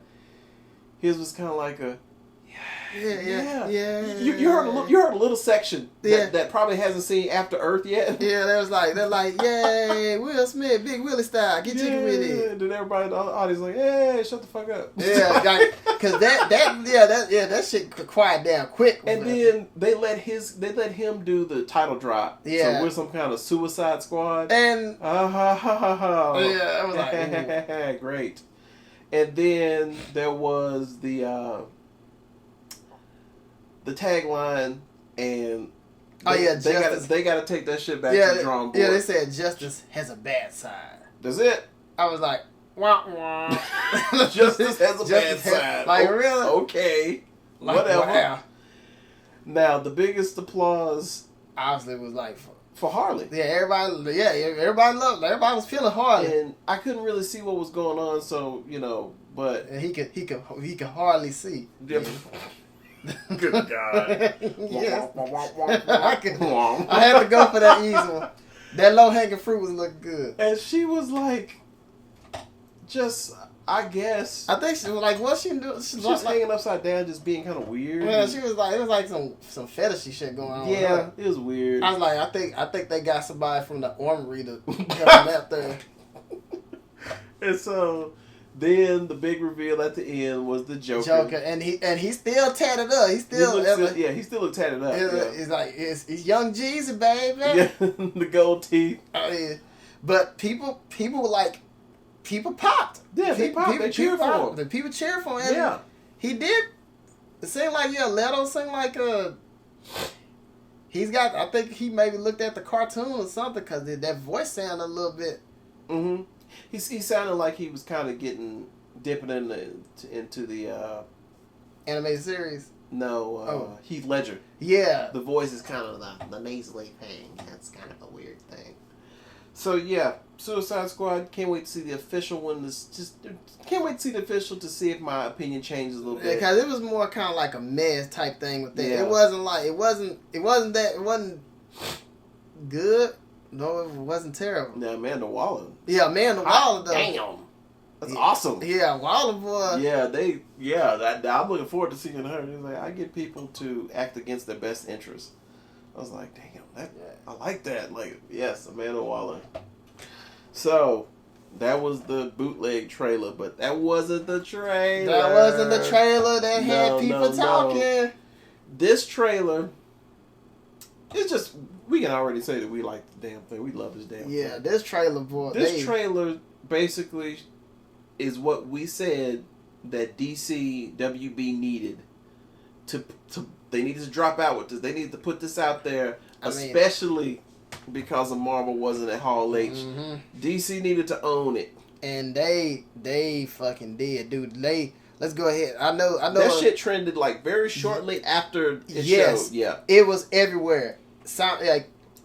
His was kind of like a, yeah. You heard a little section that probably hasn't seen After Earth yet. Yeah, they're like, yay, Will Smith, Big Willie style, get jiggy with it. And then everybody in the audience like, hey, shut the fuck up. Yeah, because that shit quiet down quick. And then they let him do the title drop. Yeah, so we're some kind of Suicide Squad. And yeah, I was like, great. And then there was the tagline, and they gotta take that shit back to the drawing board. Yeah, they said justice has a bad side. That's it. I was like, wah wah. Justice has a bad side. Like really? Okay, like, whatever. Wow. Now the biggest applause obviously was like for Harley. Yeah, everybody loved. Everybody was feeling Harley, and I couldn't really see what was going on. So you know, but and he could hardly see. Yep. Good God. Yes. I had to go for that easy one. That low hanging fruit was looking good. And she was like, I guess. I think she was like, what she doing? She was hanging upside down, just being kind of weird. Yeah, she was like, it was like some fetishy shit going on. Yeah, it was weird. I was like, I think they got somebody from the armory to come out there. And so then the big reveal at the end was the Joker, and he still tatted up. He still looked tatted up. He's like he's young Jeezy, baby. Yeah, the gold teeth. Oh yeah, but people were like. People popped. Yeah, they popped. They cheered for him. The people cheered for him. Yeah. He did. It seemed like, Leto seemed like he's got, I think he maybe looked at the cartoon or something because that voice sounded a little bit. Mm-hmm. He sounded like he was kind of dipping into the animated series. No, Heath Ledger. Yeah. The voice is kind of the nasally thing. That's kind of a weird thing. So yeah, Suicide Squad. Can't wait to see the official one. Can't wait to see the official to see if my opinion changes a little bit. Because it was more kind of like a mess type thing with that. Yeah. It wasn't good. No, it wasn't terrible. Yeah, Amanda Waller. Yeah, Amanda Waller though. Damn, that's awesome. Yeah, Waller boy. Yeah, I'm looking forward to seeing her. It's like I get people to act against their best interests. I was like, damn. I like that. Like, yes, Amanda Waller. So, that was the bootleg trailer, but that wasn't the trailer. That wasn't the trailer that had people talking. No. This trailer, it's just, we can already say that we like the damn thing. We love this damn thing. Yeah, this trailer, boy. This trailer basically is what we said that DC WB needed to they needed to drop out with this. They needed to put this out there. Especially because of Marvel wasn't at Hall H. Mm-hmm. DC needed to own it. And they fucking did, dude. Let's go ahead. I know that shit trended like very shortly after it showed. Yeah. It was everywhere.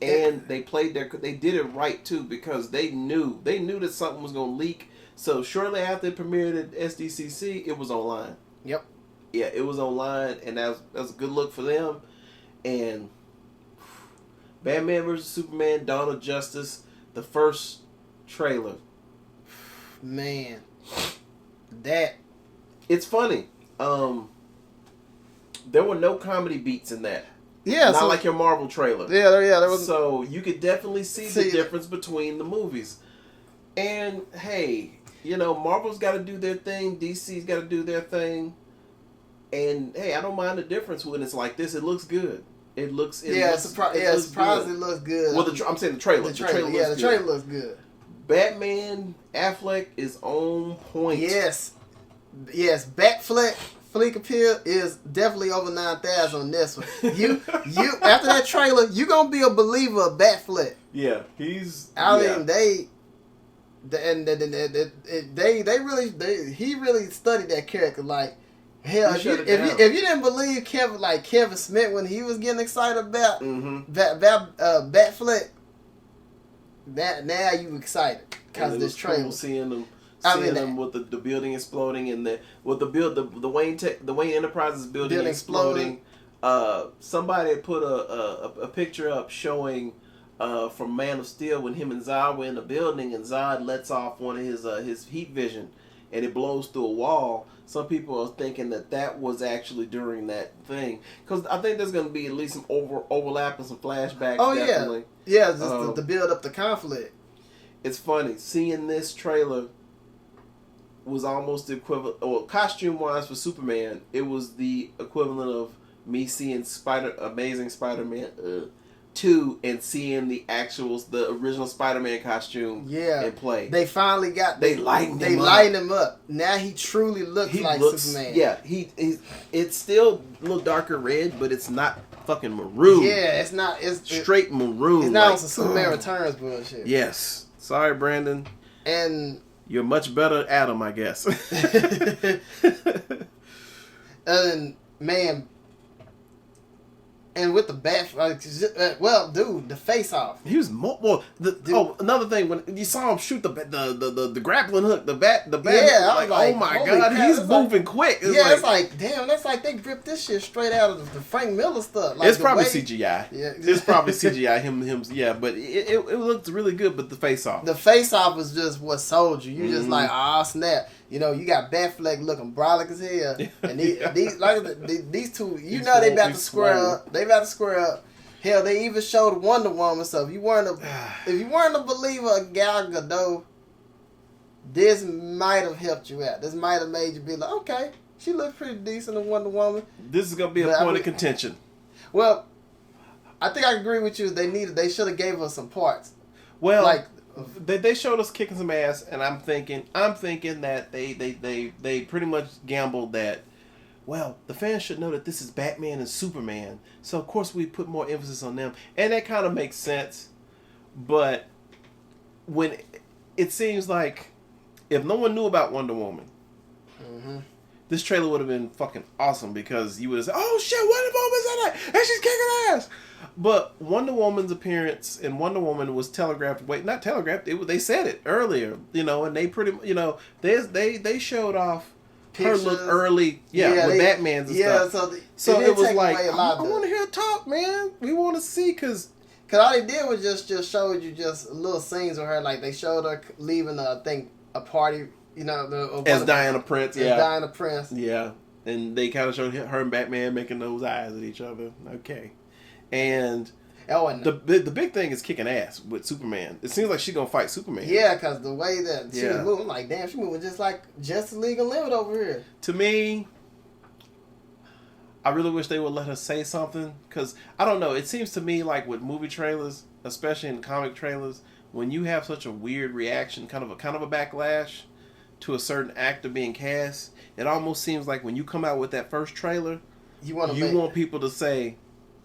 And they did it right too because they knew that something was gonna leak. So shortly after it premiered at SDCC, it was online. Yep. Yeah, it was online, and that was a good look for them. And Batman vs. Superman, Dawn of Justice, the first trailer. Man. It's funny. There were no comedy beats in that. Yeah. Not like your Marvel trailer. Yeah, there was. So you could definitely see the difference between the movies. And, hey, Marvel's got to do their thing. DC's got to do their thing. And, hey, I don't mind the difference when it's like this. It looks good. It surprisingly looks good. Well, I'm saying the trailer. The trailer looks good. Batman Affleck is on point. Yes. Batfleck Fleek appeal is definitely over 9,000 on this one. You after that trailer, you gonna be a believer of Batfleck. Yeah, he's. I mean, he really studied that character. Like, hell, if you didn't believe Kevin Smith when he was getting excited about Batfleck, now you excited because of this trailer. Cool seeing them with the building exploding and the Wayne Enterprises building exploding. Somebody put a picture up showing from Man of Steel when him and Zod were in the building and Zod lets off one of his heat vision and it blows through a wall. Some people are thinking that was actually during that thing because I think there's going to be at least some overlap and some flashbacks. Oh definitely. Yeah, just to build up the conflict. It's funny seeing this trailer. Was almost the equivalent, or costume-wise for Superman, it was the equivalent of me seeing Amazing Spider-Man 2 and seeing the original Spider-Man costume in play. They finally they lightened him up. Now he truly looks like Superman. Yeah, it's still a little darker red, but it's not fucking maroon. Yeah, it's not. It's straight maroon. It's not on some Superman Returns bullshit. Yes. Sorry, Brandon. And you're much better at Adam, I guess. And man, and with the the face off. He was another thing when you saw him shoot the grappling hook, the bat. Yeah, like, oh my god, he's moving quick. It's like damn, that's like they ripped this shit straight out of the Frank Miller stuff. Like it's probably CGI. Yeah, it's probably CGI. Him. Yeah, but it looked really good. But the face off. The face off was just what sold you. You just like, oh snap. You know, you got Batfleck looking brolic as hell, and these two, they about to square up. They about to square up. Hell, they even showed Wonder Woman. So if you weren't a believer of Gal Gadot, this might have helped you out. This might have made you be like, okay, she looks pretty decent in Wonder Woman. This is gonna be a point of contention. Well, I think I agree with you. They should have gave us some parts. Well, like. They showed us kicking some ass, and I'm thinking that they pretty much gambled that, well, the fans should know that this is Batman and Superman, so of course we put more emphasis on them, and that kind of makes sense. But when it seems like if no one knew about Wonder Woman, this trailer would have been fucking awesome because you would have said, "Oh shit, Wonder Woman's in it, and she's kicking ass." But Wonder Woman's appearance in Wonder Woman was telegraphed. Wait, not telegraphed. They said it earlier, and they pretty, they showed off pictures. Her look early, with Batman's and stuff. So it was like, I want to hear her talk, man. We want to see because all they did was just showed you just little scenes of her. Like they showed her leaving, I think, a party. As Diana Prince, Diana Prince. Yeah, and they kind of showed her and Batman making those eyes at each other. Okay. And the big thing is kicking ass with Superman. It seems like she's gonna fight Superman. Yeah, because the way that she was moving, I'm like, damn, she's moving just like Justice League Unlimited over here. To me, I really wish they would let her say something because I don't know. It seems to me like with movie trailers, especially in comic trailers, when you have such a weird reaction, kind of a backlash to a certain actor being cast, it almost seems like when you come out with that first trailer, you want people to say.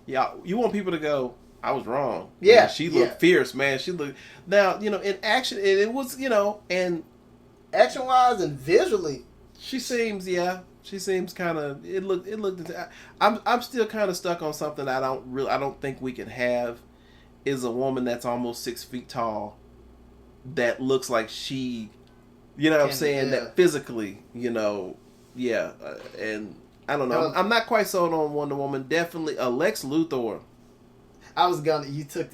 Yeah, you want people to go, I was wrong. Yeah. She looked fierce, man. She looked... Now, in action, it was, and... Action-wise and visually. She seems kind of... It looked... I'm still kind of stuck on something I don't think we can have, is a woman that's almost 6 feet tall that looks like she... You know what I'm saying? Yeah. That physically, and... I don't know. I'm not quite sold on Wonder Woman. Definitely Lex Luthor. I was gonna. You answered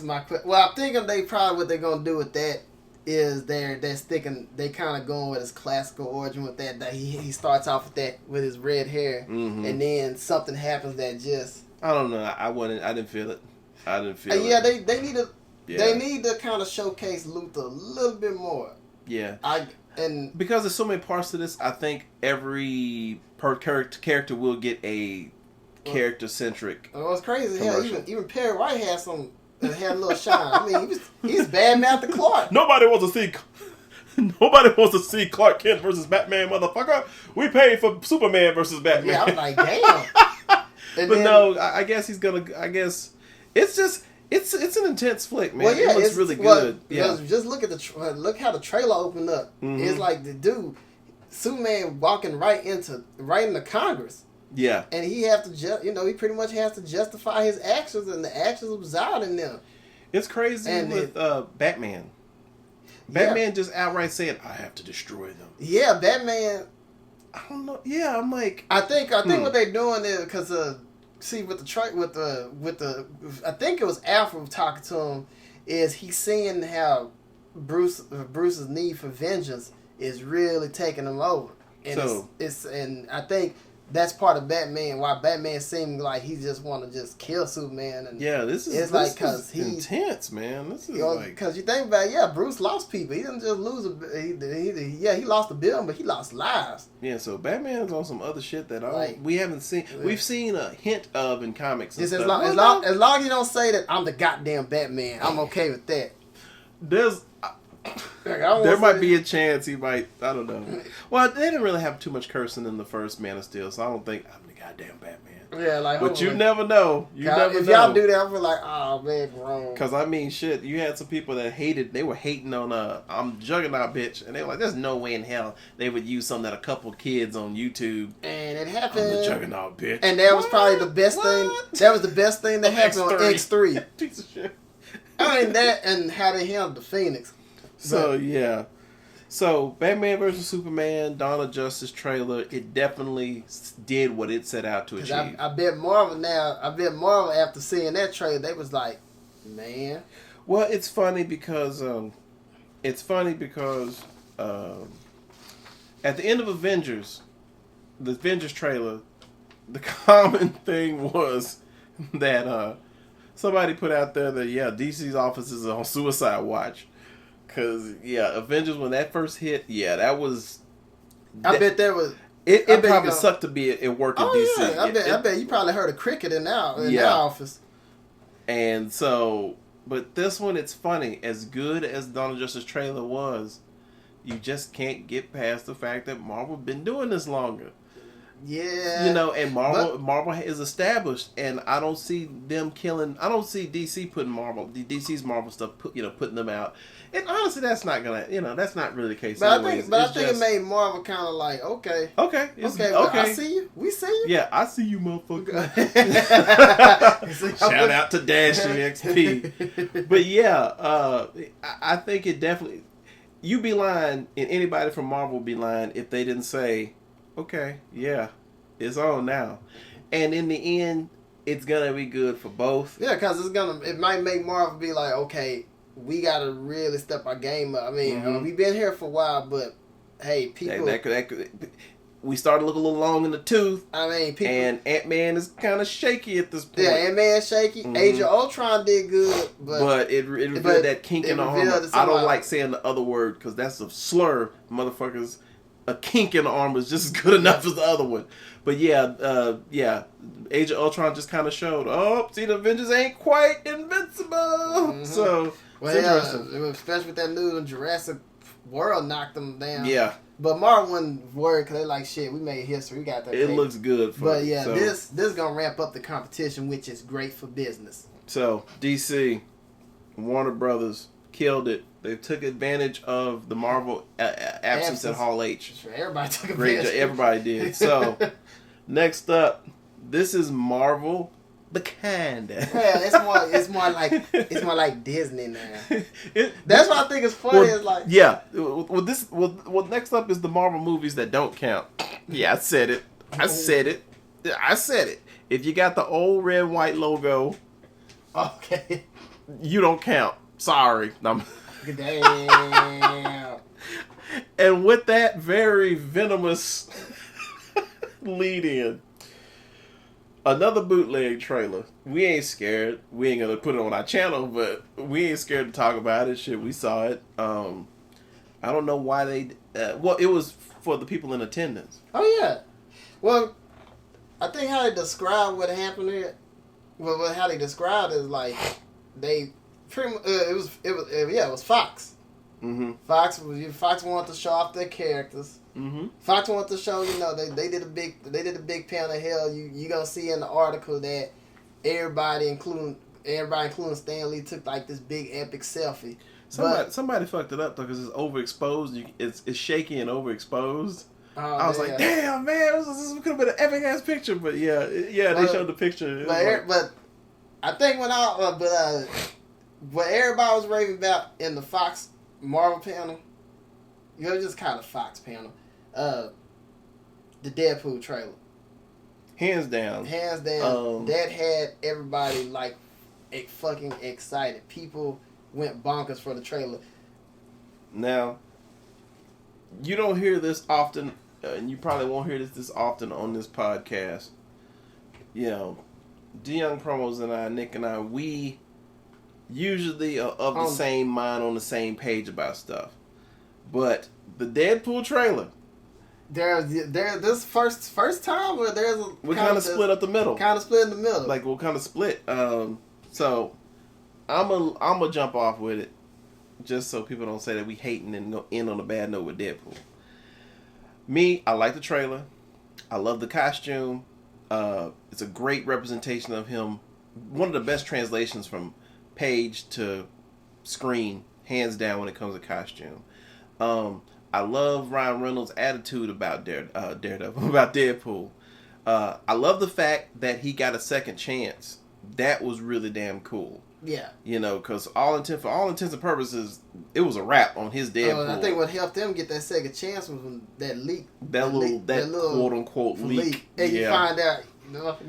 my question. Well, I'm thinking what they're gonna do with that is they're sticking. They kind of going with his classical origin with that. That he starts off with that with his red hair, and then something happens that just. I don't know. I didn't feel it. Yeah, they need to. Yeah. They need to kind of showcase Luthor a little bit more. Yeah. And because there's so many parts to this, I think every character will get a character-centric. It was crazy. Hell, even Perry White had a little shine. I mean, he's bad mouth the Clark. Nobody wants to see Nobody wants to see Clark Kent versus Batman, motherfucker. We paid for Superman versus Batman. Yeah, I'm like, damn. But then, no, I guess he's gonna. I guess it's just it's an intense flick, man. Well, yeah, it looks really good. Yeah, just look at look how the trailer opened up. Mm-hmm. It's like the dude, Superman walking right into Congress. Yeah, and he have to he pretty much has to justify his actions, and the actions reside in them. It's crazy with Batman. Batman just outright said, "I have to destroy them." Yeah, Batman. I don't know. Yeah, I'm like. I think what they're doing is because see with the I think it was Alfred talking to him, is he's seeing how Bruce's need for vengeance is really taking him over, and and I think that's part of Batman. Why Batman seemed like he just want to just kill Superman. And this is because he's intense, man. This is because you think about Bruce lost people. He didn't just lose he lost a billion, but he lost lives. Yeah, so Batman's on some other shit that we haven't seen. We've seen a hint of in comics. And stuff. As long as you don't say that I'm the goddamn Batman, I'm okay with that. There might be a chance he might. I don't know. Well, they didn't really have too much cursing in the first Man of Steel, so I don't think I'm the goddamn Batman. Yeah, but you never know. If y'all do that, I feel like, oh man, wrong. Because I mean, shit, you had some people that hated. They were hating on I'm Juggernaut, bitch, and they were like, "There's no way in hell they would use something that a couple kids on YouTube." And it happened. I'm the Juggernaut, bitch. And that was probably the best thing. That was the best thing that happened on X3. Piece of shit. I mean that, and how they handled the Phoenix. So Batman vs Superman, Dawn of Justice trailer, it definitely did what it set out to achieve. I bet Marvel after seeing that trailer, they was like, man. Well, it's funny because at the end of Avengers, the Avengers trailer, the common thing was that somebody put out there that DC's offices are on suicide watch. Because, Avengers, when that first hit, that was... I bet there was... It probably sucked to be at work at DC. Yeah, I bet you probably heard a cricket in their office. And so... But this one, it's funny. As good as Dawn of Justice trailer was, you just can't get past the fact that Marvel been doing this longer. Yeah. And Marvel is established, and I don't see them killing. I don't see DC putting DC's Marvel stuff, putting them out. And honestly, that's not gonna, that's not really the case. But I think it made Marvel kind of like, okay. I see you. We see you. Yeah, I see you, motherfucker. Shout out to Dash and XP. But I think it definitely. You be lying, and anybody from Marvel be lying if they didn't say, okay, it's on now. And in the end, it's gonna be good for both. Yeah, because it might make Marvel be like, okay, we gotta really step our game up. I mean, we've been here for a while, but hey, people. That could, we started looking a little long in the tooth. I mean, people. And Ant-Man is kind of shaky at this point. Yeah, Ant-Man shaky. Age of Ultron did good, but it revealed that kink in the armor. I don't like saying the other word because that's a slur, motherfuckers. A kink in the armor is just good enough as the other one. But Age of Ultron just kind of showed, see, the Avengers ain't quite invincible. Mm-hmm. So, it's interesting. Especially with that news in Jurassic World knocked them down. Yeah. But Marvel wasn't worried because they're like, shit, we made history. We got that. It looks good. This is going to ramp up the competition, which is great for business. So, DC, Warner Brothers, killed it. They took advantage of the Marvel absence at Hall H. Sure, everybody took advantage. Everybody did. So, next up, this is Marvel, the kind. Yeah, it's more like Disney now. That's what I think is funny. Well, is like Well, next up is the Marvel movies that don't count. Yeah, I said it. If you got the old red white logo, okay, you don't count. Sorry. Damn. And with that very venomous lead in, another bootleg trailer. We ain't scared. We ain't gonna put it on our channel, but we ain't scared to talk about it. Shit, we saw it. I don't know why they. It was for the people in attendance. Oh yeah. Well, I think how they describe what happened here. Well, how they described it is like they. It was Fox. Mm-hmm. Fox wanted to show off their characters. Mm-hmm. Fox wanted to show, they did a big panel. Hell, you gonna see in the article that everybody, including Stan Lee, took like this big epic selfie. Somebody fucked it up though, because it's overexposed. It's shaky and overexposed. I was like, damn, man, this could have been an epic ass picture. But yeah, they showed the picture. But I think what everybody was raving about in the Fox Marvel panel, just kind of Fox panel, the Deadpool trailer. Hands down. That had everybody like fucking excited. People went bonkers for the trailer. Now, you don't hear this often, and you probably won't hear this often on this podcast. D-Young Promos and I, Nick and I, we usually are of the same mind, on the same page about stuff. But the Deadpool trailer, this first time where we kind of split up the middle. Kind of split in the middle. Like we'll kind of split. So I'm gonna jump off with it, just so people don't say that we hating and end on a bad note with Deadpool. Me, I like the trailer. I love the costume. It's a great representation of him. One of the best translations from page to screen, hands down, when it comes to costume. I love Ryan Reynolds' attitude about Daredevil, about Deadpool. I love the fact that he got a second chance. That was really damn cool. Yeah. Because for all intents and purposes, it was a wrap on his Deadpool. I think what helped them get that second chance was when that leak. That little quote unquote leak. And you find out,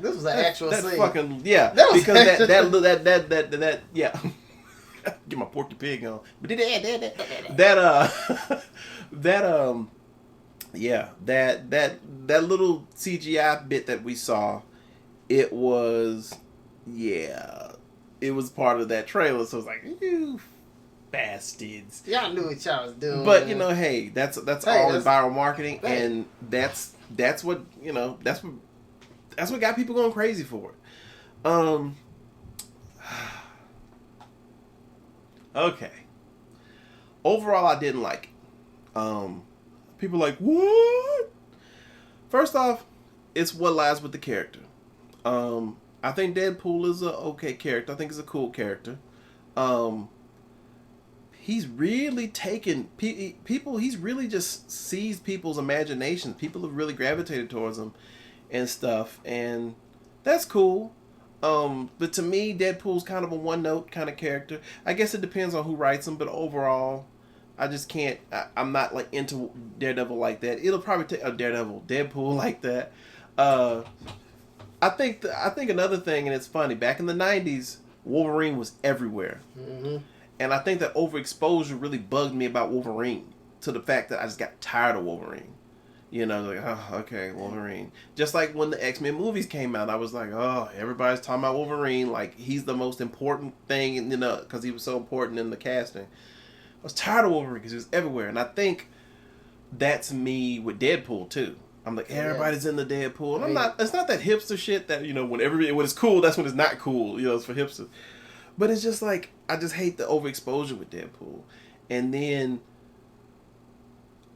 this was an actual scene. Fucking, yeah. Because that yeah. Get my Porky Pig on. But that little CGI bit that we saw, it was part of that trailer. So it's like, you bastards. Y'all knew what y'all was doing. But hey, that's all in viral marketing, and that's what that's what got people going crazy for it. Okay. Overall, I didn't like it. People are like, what? First off, it's what lies with the character. I think Deadpool is a okay character. I think he's a cool character. He's really taken people. He's really just seized people's imaginations. People have really gravitated towards him and stuff, and that's cool. But to me, Deadpool's kind of a one-note kind of character. I guess it depends on who writes him, but overall, I just can't. I'm not like into Daredevil like that. It'll probably take Deadpool like that. I think another thing, and it's funny. Back in the '90s, Wolverine was everywhere, and I think that overexposure really bugged me about Wolverine, to the fact that I just got tired of Wolverine. Okay, Wolverine. Just like when the X-Men movies came out, I was like, everybody's talking about Wolverine, like he's the most important thing, because he was so important in the casting. I was tired of Wolverine because he was everywhere, and I think that's me with Deadpool too. I'm like, everybody's in the Deadpool, and I'm not. It's not that hipster shit that when it's cool, that's when it's not cool. It's for hipsters. But it's just like, I just hate the overexposure with Deadpool, and then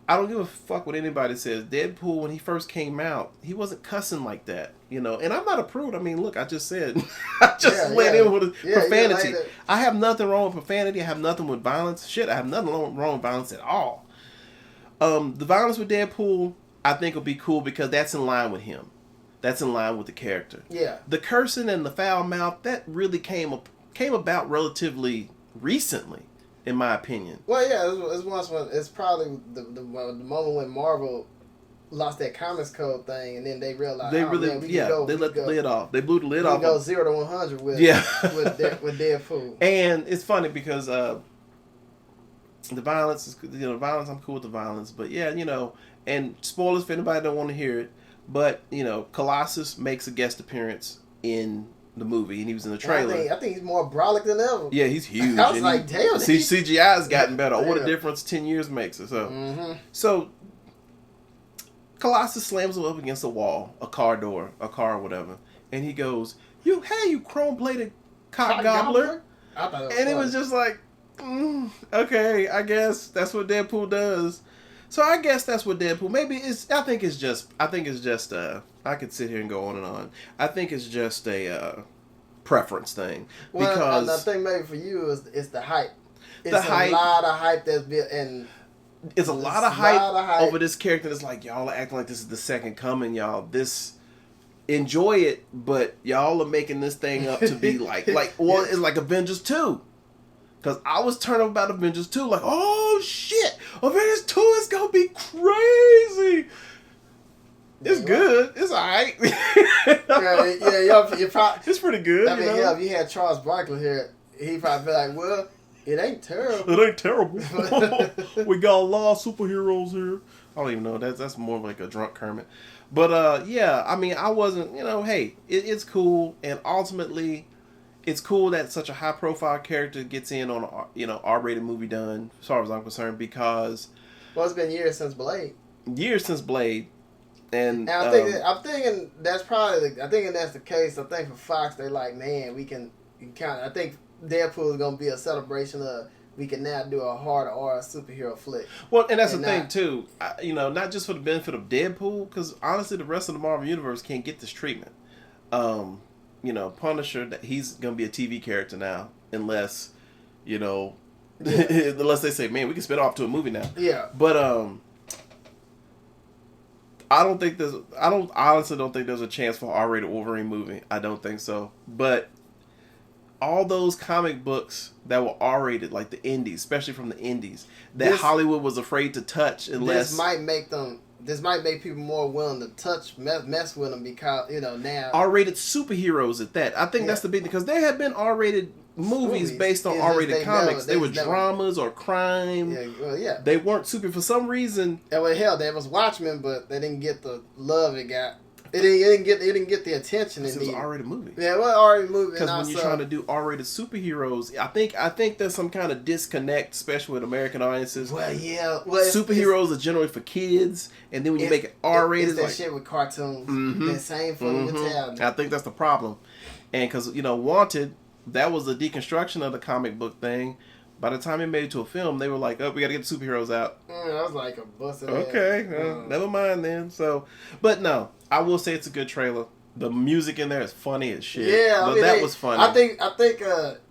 I don't give a fuck what anybody says. Deadpool, when he first came out, he wasn't cussing like that, And I'm not a prude. I mean, look, I just said, I just went in with profanity. I have nothing wrong with profanity. I have nothing with violence. Shit, I have nothing wrong with violence at all. The violence with Deadpool, I think will be cool because that's in line with him. That's in line with the character. Yeah. The cursing and the foul mouth, that really came about relatively recently, in my opinion. Well, yeah, it's probably the moment when Marvel lost that Comics Code thing, and then they realized they let the lid off. They blew the lid off. Go 0 to 100 with with Deadpool. And it's funny because the violence is violence. I'm cool with the violence, but and spoilers for anybody that don't want to hear it. But Colossus makes a guest appearance in the movie, and he was in the trailer. I think he's more brolic than ever. Yeah, he's huge. I was like, damn. CGI has gotten better. What a difference 10 years makes. So Colossus slams him up against a wall, a car door, a car or whatever, and he goes, you chrome-plated cock gobbler. I thought it was funny. It was just like, Okay, I guess that's what Deadpool does. So I guess that's what Deadpool. Maybe it's. I think it's just. I could sit here and go on and on. I think it's just a preference thing. Well, Because I think maybe for you is the hype. It's the hype. A lot of hype that's built, and it's a lot of hype over this character. It's like y'all are acting like this is the second coming, y'all. Enjoy it, but y'all are making this thing up to be it's like Avengers 2. Because I was turned up about Avengers 2, like, oh shit, Avengers 2 is gonna be crazy. It's good. It's alright. You probably. It's pretty good. I mean, if you had Charles Barkley here, he'd probably be like, well, it ain't terrible. It ain't terrible. We got a lot of superheroes here. I don't even know. That's more like a drunk Kermit. But yeah, I mean, I wasn't. Hey, it's cool, and ultimately, it's cool that such a high profile character gets in on a R-rated movie done. As far as I'm concerned, because it's been years since Blade. And I'm thinking that's the case. I think for Fox, they're like, man, we can kind of. I think Deadpool is gonna be a celebration of we can now do a hard R superhero flick. Well, and that's the thing too. Not just for the benefit of Deadpool, because honestly, the rest of the Marvel universe can't get this treatment. Punisher, that he's gonna be a TV character now, unless unless they say, man, we can spin off to a movie now. Yeah. But I honestly don't think there's a chance for an R-rated Wolverine movie. I don't think so. But all those comic books that were R-rated, like the indies, especially from the indies, that Hollywood was afraid to touch unless... This might make people more willing to mess with them because, now... R-rated superheroes at that. I think that's the big thing, because there have been R-rated movies based on R-rated comics. They were dramas or crime. Yeah. They weren't super for some reason. Hell, there was Watchmen, but they didn't get the love it got. It didn't get the attention. It was an R-rated movie. Yeah, it was an R-rated movie. Because when you're trying to do R-rated superheroes, I think there's some kind of disconnect, especially with American audiences. Well, yeah. Superheroes are generally for kids, and then when you make it R-rated, it's that shit with cartoons. Mm-hmm. That same fucking mentality. I think that's the problem. And because Wanted, that was a deconstruction of the comic book thing. By the time it made it to a film, they were like, "Oh, we got to get the superheroes out." I was like a busted. Okay, never mind then. So, but no, I will say it's a good trailer. The music in there is funny as shit. Yeah, but that was funny. I think,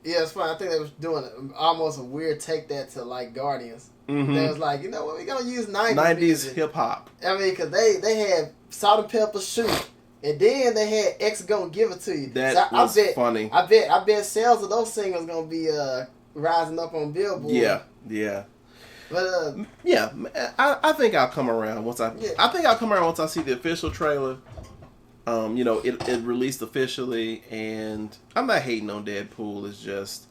it's funny. I think they was doing almost a weird take that to like Guardians. Mm-hmm. They was like, you know what, we gonna use 90s hip hop. I mean, because they had Salt and Pepper Shoot. And then they had X Gonna Give It To You. That was funny. I bet sales of those singles gonna be rising up on Billboard. Yeah. But I think I'll come around once I think I'll come around once I see the official trailer. It released officially, and I'm not hating on Deadpool. It's just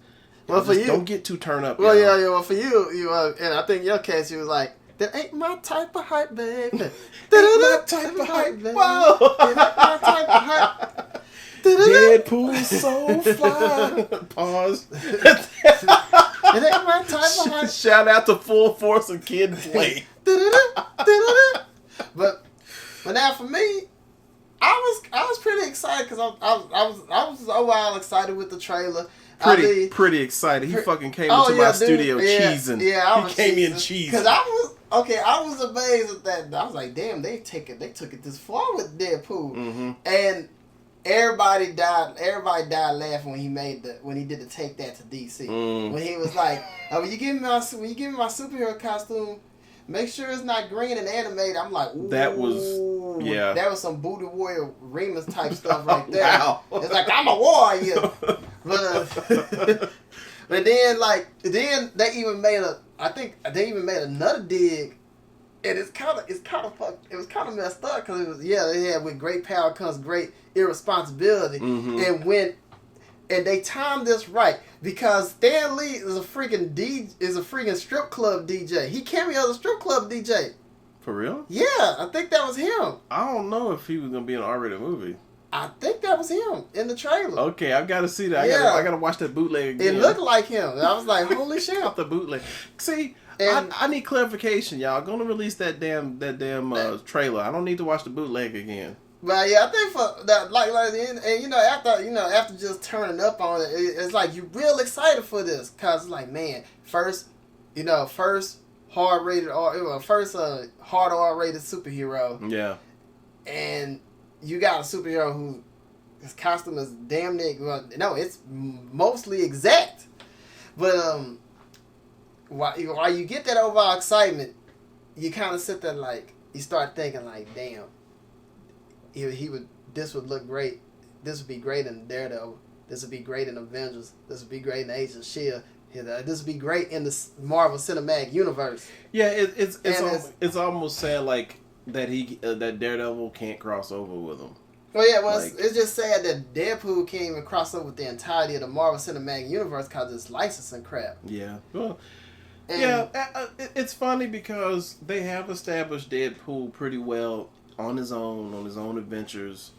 you don't get too turned up. Well, yeah. Well, for you, and I think in your case, you was like, that ain't my type of hype, baby. That ain't my type of hype. Whoa. That ain't my type of hype. Deadpool so fly. Pause. It ain't my type of hype. Shout out to Full Force and Kid Play. But now for me, I was pretty excited because I was a while excited with the trailer. Pretty excited. He fucking came into my studio cheesing. Yeah, he came in cheesing. Because I was amazed at that. I was like, damn, they took it this far with Deadpool. Mm-hmm. And everybody died laughing when he did the Take That to DC. When he was like, when you give me my superhero costume, make sure it's not green and animated. I'm like, ooh, that was some Booty Warrior Remus type stuff right there. Wow. It's like, I'm a warrior. But then they even made another dig, and it was kind of messed up because it was they had with great power comes great irresponsibility, and they timed this right because Stan Lee is a freaking strip club DJ. He cameoed as a strip club DJ. For real? Yeah, I think that was him. I don't know if he was gonna be in an R-rated movie. I think that was him in the trailer. Okay, I've got to see that. I got to watch that bootleg again. It looked like him. I was like, holy shit. The bootleg. See, I need clarification, y'all. Gonna release that damn trailer. I don't need to watch the bootleg again. But yeah, I think for that, and you know, after just turning up on it, it's like you real excited for this, cause it's like, man, first hard rated R, first hard R rated superhero. Yeah. And you got a superhero who his costume is damn near, well, no, it's mostly exact. But while you get that overall excitement, you kind of sit there like, you start thinking like, damn, this would look great. This would be great in Daredevil. This would be great in Avengers. This would be great in Agents of S.H.I.E.L.D. This would be great in the Marvel Cinematic Universe. Yeah, it's almost sad like that that Daredevil can't cross over with him. Well, yeah, well, like, it's just sad that Deadpool can't even cross over with the entirety of the Marvel Cinematic Universe because it's licensing crap. Yeah, well, it's funny because they have established Deadpool pretty well on his own adventures.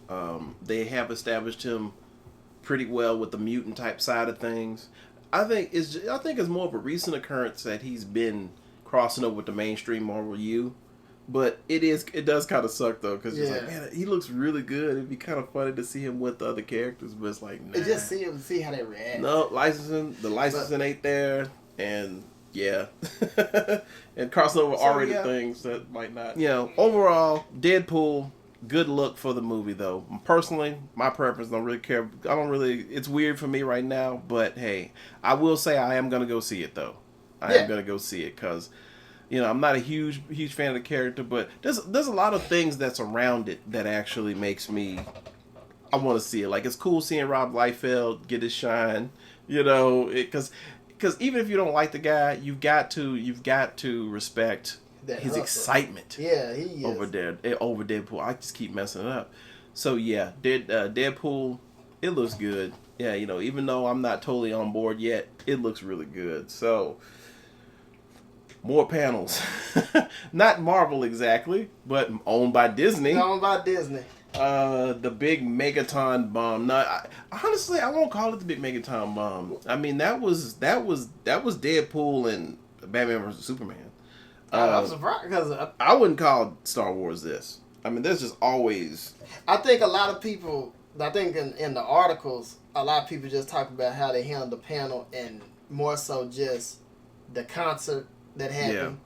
They have established him pretty well with the mutant type side of things. I think it's more of a recent occurrence that he's been crossing over with the mainstream Marvel U. But it does kind of suck though, because it's like, man, he looks really good. It'd be kind of funny to see him with the other characters, but it's like, nah. It just see how they react. No, the licensing ain't there, and yeah, and crossing over R-rated things that might not. You know, overall, Deadpool, good look for the movie though. Personally, my preference, don't really care. It's weird for me right now, but hey, I will say I am gonna go see it though. I am gonna go see it because, you know, I'm not a huge fan of the character, but there's a lot of things that's around it that actually makes me, I want to see it. Like, it's cool seeing Rob Liefeld get his shine, you know, because even if you don't like the guy, you've got to respect his excitement. Yeah, he is. over Deadpool. I just keep messing it up. So yeah, Deadpool, it looks good. Yeah, you know, even though I'm not totally on board yet, it looks really good. So, more panels. Not Marvel exactly, but owned by Disney. Owned by Disney. The big Megaton bomb. Now, honestly, I won't call it the big Megaton bomb. I mean, that was Deadpool and Batman vs Superman. I'm surprised because I wouldn't call Star Wars this. I mean, there's just always. I think a lot of people. I think in the articles, a lot of people just talk about how they handled the panel and more so just the concert that happened,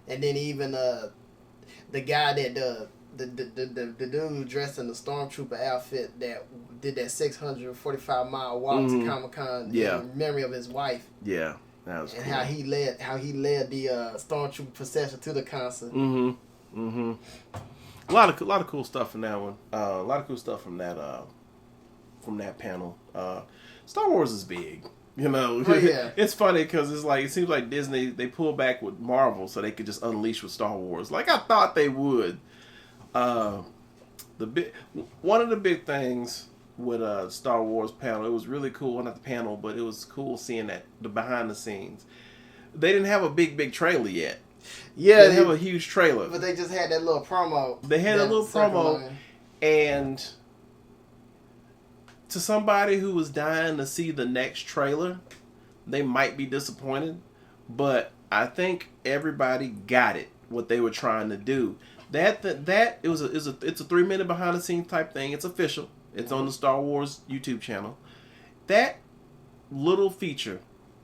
and then even the guy that the dude who dressed in the stormtrooper outfit that did that 645-mile walk to Comic-Con in memory of his wife. Yeah, that was and cool. how he led the stormtrooper procession to the concert. A lot of cool stuff in that one. A lot of cool stuff from that panel. Star Wars is big. You know, it's funny because it's like, it seems like Disney, they pull back with Marvel so they could just unleash with Star Wars. Like I thought they would. One of the big things with Star Wars panel, it was really cool. Not the panel, but it was cool seeing the behind the scenes. They didn't have a big trailer yet. Yeah, they have a huge trailer, but they just had that little promo. They had a little promo, and to somebody who was dying to see the next trailer, they might be disappointed. But I think everybody got it, what they were trying to do. It's a 3-minute behind the scenes type thing. It's official. It's on the Star Wars YouTube channel. That little feature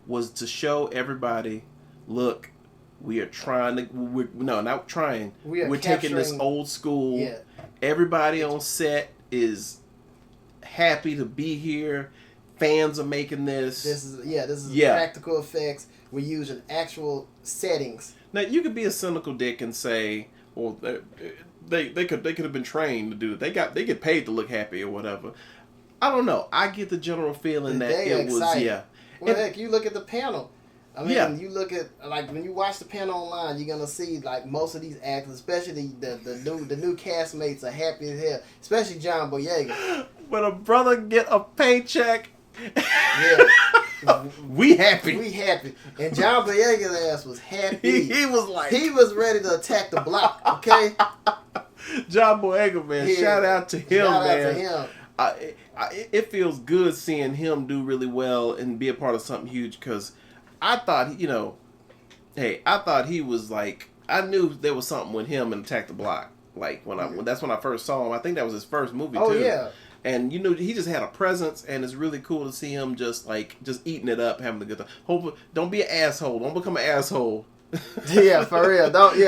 was to show everybody, look, we are trying to. Not trying. We're taking this old school. Yeah. Everybody on set is happy to be here. Fans are making this. This is practical effects. We're using actual settings. Now you could be a cynical dick and say, well, they could have been trained to do it. They get paid to look happy or whatever. I don't know. I get the general feeling that it was Well, heck, you look at the panel. I mean, you look at, like, when you watch the panel online, you're gonna see like most of these actors, especially the new castmates, are happy as hell. Especially John Boyega. When a brother get a paycheck, we happy. We happy. And John Boyega's ass was happy. He was ready to attack the block. Okay. John Boyega, man. Shout out to him, man. It feels good seeing him do really well and be a part of something huge, because I thought, I thought he was like, I knew there was something with him in Attack the Block. Like that's when I first saw him. I think that was his first movie Oh too. yeah. And you know, he just had a presence, and it's really cool to see him just eating it up, having a good time. Hope don't be an asshole. Don't become an asshole. Yeah, for real. Don't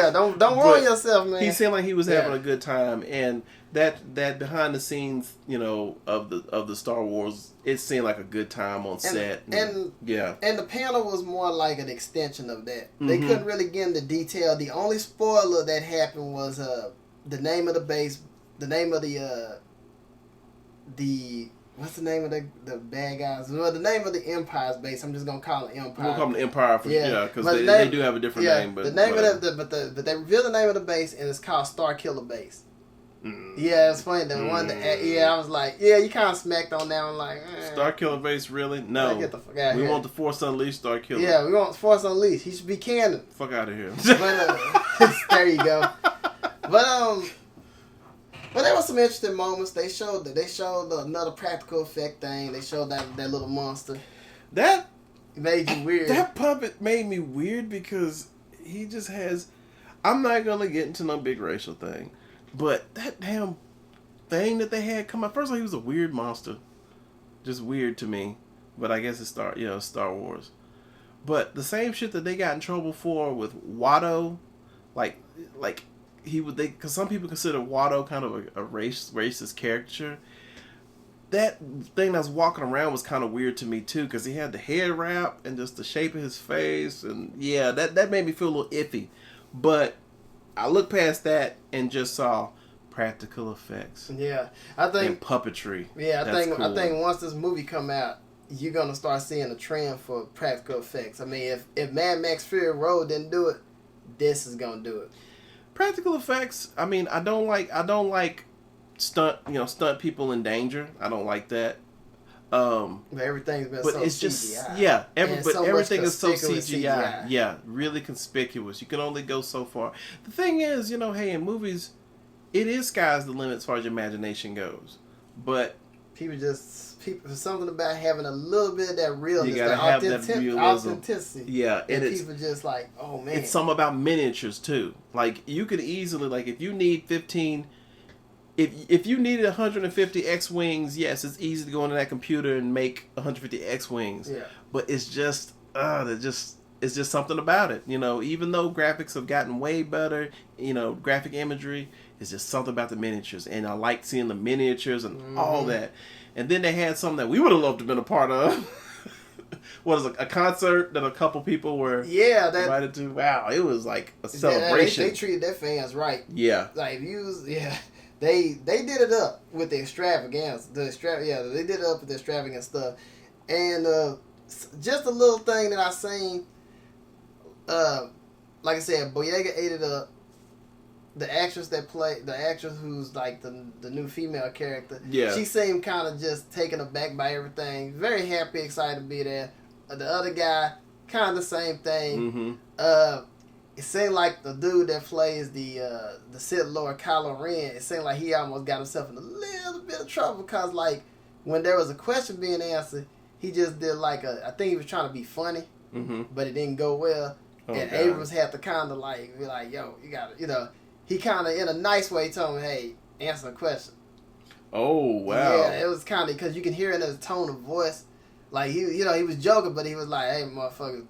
ruin yourself, man. He seemed like he was having a good time, and that behind the scenes, you know, of the Star Wars, it seemed like a good time on set. And the panel was more like an extension of that. They couldn't really get into detail. The only spoiler that happened was the name of the base, the name of the what's the name of the bad guys? Well, the name of the Empire's base. I'm just gonna call it Empire. We'll call them Empire for because they do have a different name. But the name of but they revealed the name of the base, and it's called Star Killer Base. Yeah, it's funny. The one that I was like, you kind of smacked on that one, like Star Killer Base, really? No, get the fuck out we here. want the Force Unleashed Star Killer. Yeah, we want Force Unleashed. He should be canon. Fuck out of here. But there you go. But there were some interesting moments. They showed another practical effect thing. They showed that little monster. That made you weird. That puppet made me weird because he just has. I'm not gonna get into no big racial thing, but that damn thing that they had come out. First of all, he was a weird monster, just weird to me. But I guess it's Star Wars. But the same shit that they got in trouble for with Watto, like. Because some people consider Watto kind of a racist caricature. That thing that's walking around was kind of weird to me too, because he had the hair wrap and just the shape of his face, and that made me feel a little iffy. But I looked past that and just saw practical effects. Yeah, I think and puppetry. Yeah, I think once this movie come out, you're gonna start seeing a trend for practical effects. I mean, if Mad Max Fury Road didn't do it, this is gonna do it. Practical effects. I mean, I don't like stunt people in danger. I don't like that. But everything's been so it's CGI. Everything is so CGI. Yeah, really conspicuous. You can only go so far. The thing is, hey, in movies, it is sky's the limit as far as your imagination goes. But something about having a little bit of that realness, you gotta have that realism. Authenticity. Yeah, and people just like, oh man. It's something about miniatures too. Like you could easily, if you need 15, if you needed 150 X-wings, yes, it's easy to go into that computer and make 150 X-wings. Yeah. But it's just, it's just something about it. Even though graphics have gotten way better, graphic imagery, it's just something about the miniatures, and I like seeing the miniatures and all that. And then they had something that we would have loved to have been a part of. What is it, a concert that a couple people were invited to? Wow, it was like a celebration. They treated their fans right. Yeah. Like, they did it up with the extravagance. They did it up with the extravagant stuff. And just a little thing that I seen, like I said, Boyega ate it up. The actress who's like the new female character, she seemed kind of just taken aback by everything. Very happy, excited to be there. The other guy, kind of the same thing. It seemed like the dude that plays the Sith Lord Kylo Ren, it seemed like he almost got himself in a little bit of trouble because like when there was a question being answered, he just did I think he was trying to be funny, but it didn't go well. And God. Abrams had to kind of be like, yo, you got to, he kind of, in a nice way, told him, hey, answer the question. Oh, wow. Yeah, it was kind of, because you can hear it in his tone of voice. Like, he was joking, but he was like, hey, motherfucker,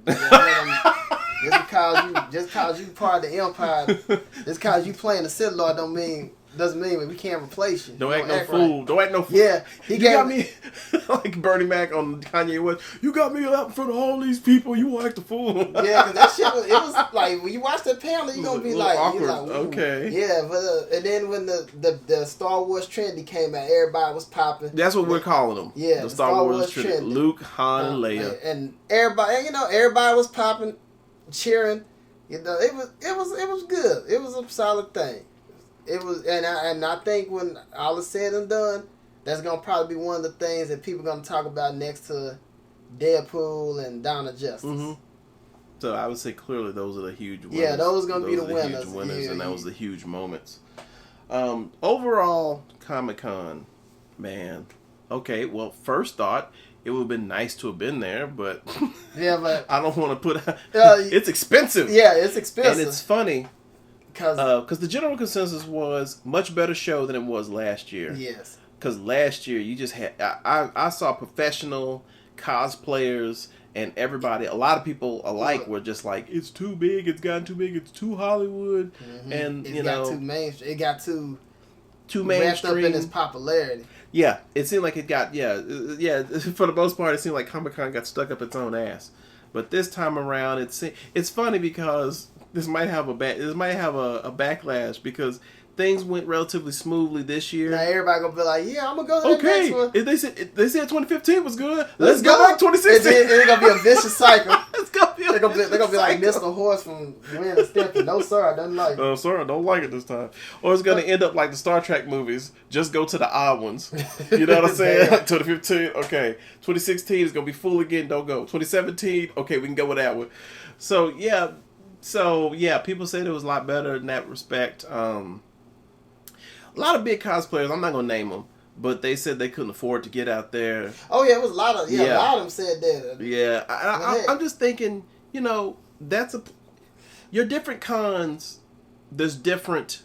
just because you part of the Empire, just because you playing the Sith Lord doesn't mean we can't replace you. Don't act no fool. Right. Don't act no fool. Yeah. You got me, like Bernie Mac on Kanye West, you got me out in front of all these people, you won't act a fool. Yeah, because that shit it was like, when you watch that panel, you're going to be like, awkward. Okay. Yeah, but and then when the Star Wars Trinity came out, everybody was popping. That's what we're calling them. Yeah. The Star Wars Trinity. Luke, Han, and Leia. And everybody was popping, cheering. It was good. It was a solid thing. It was, and I think when all is said and done, that's gonna probably be one of the things that people are gonna talk about next to Deadpool and Dawn of Justice. So I would say clearly those are the huge winners. Yeah, those are gonna be the winners. Huge winners, and that was the huge moments. Overall, Comic-Con, man. Okay, well, first thought, it would have been nice to have been there, but but I don't want to put. It's expensive. Yeah, it's expensive, and it's funny. Because the general consensus was much better show than it was last year. Yes. Because last year you just had I saw professional cosplayers and everybody. A lot of people alike were just like, it's too big. It's gotten too big. It's too Hollywood, and it got too mainstream. It got too mainstream. Wrapped up in its popularity. Yeah, it seemed like it got yeah. For the most part, it seemed like Comic-Con got stuck up its own ass. But this time around, it's funny because this might have a backlash because things went relatively smoothly this year. Now everybody gonna be like, yeah, I'm gonna go to the next one. If they said 2015 was good, let's go back 2016. It's gonna be a vicious cycle. They're gonna be like Mr. Horse from Ren and Stimpy. No sir, I don't like it. Oh, sir, I don't like it this time. Or it's gonna end up like the Star Trek movies. Just go to the odd ones. You know what I'm saying? 2015, okay. 2016 is gonna be full again. Don't go. 2017, okay, we can go with that one. So yeah, people said it was a lot better in that respect. A lot of big cosplayers, I'm not gonna name them, but they said they couldn't afford to get out there. Oh yeah, it was a lot of a lot of them said that. Yeah, I'm just thinking, your different cons. There's different,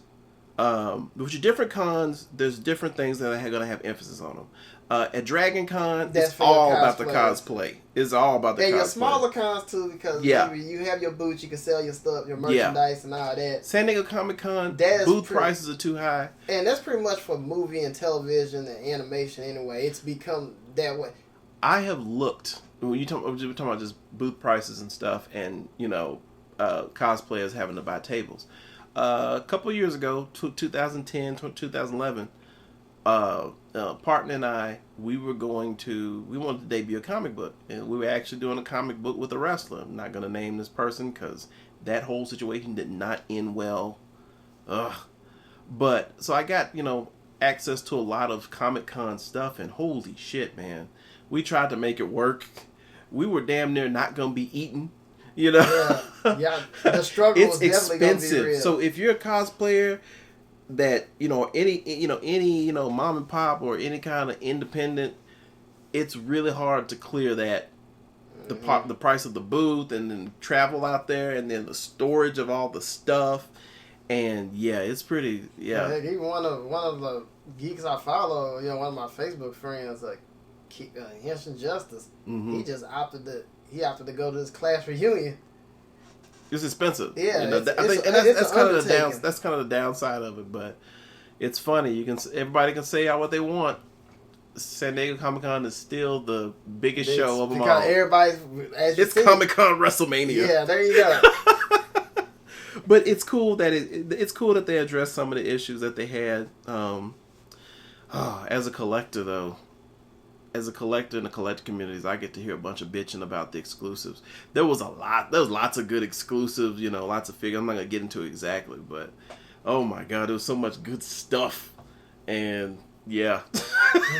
with your different cons, there's different things that are gonna have emphasis on them. At Dragon Con, it's all about the cosplay. It's all about the cosplay. And your smaller cons too, because you have your booth, you can sell your stuff, your merchandise and all that. San Diego Comic-Con, booth prices are too high. And that's pretty much for movie and television and animation anyway. It's become that way. I have looked, when we're talking about just booth prices and stuff and, cosplayers having to buy tables. A couple of years ago, 2010, 2011, partner and I, we wanted to debut a comic book, and we were actually doing a comic book with a wrestler. I'm not going to name this person because that whole situation did not end well. But so I got access to a lot of Comic-Con stuff, and holy shit, man, we tried to make it work. We were damn near not going to be eaten. Yeah, the struggle it's was definitely expensive. Gonna be real. So if you're a cosplayer that any mom and pop or any kind of independent, it's really hard to clear that the price of the booth and then travel out there and then the storage of all the stuff, and it's pretty Even one of the geeks I follow, one of my Facebook friends, like Henshin Justice, he just opted to go to this class reunion. It's expensive. Yeah, I think that's kind of the downside of it. But it's funny. Everybody can say what they want. San Diego Comic-Con is still the biggest show of them all. Because it's Comic-Con WrestleMania. Yeah, there you go. But it's cool that they addressed some of the issues that they had. As a collector, though. As a collector in the collector communities, I get to hear a bunch of bitching about the exclusives. There was lots of good exclusives, lots of figures. I'm not going to get into it exactly, but oh my God, there was so much good stuff. And yeah,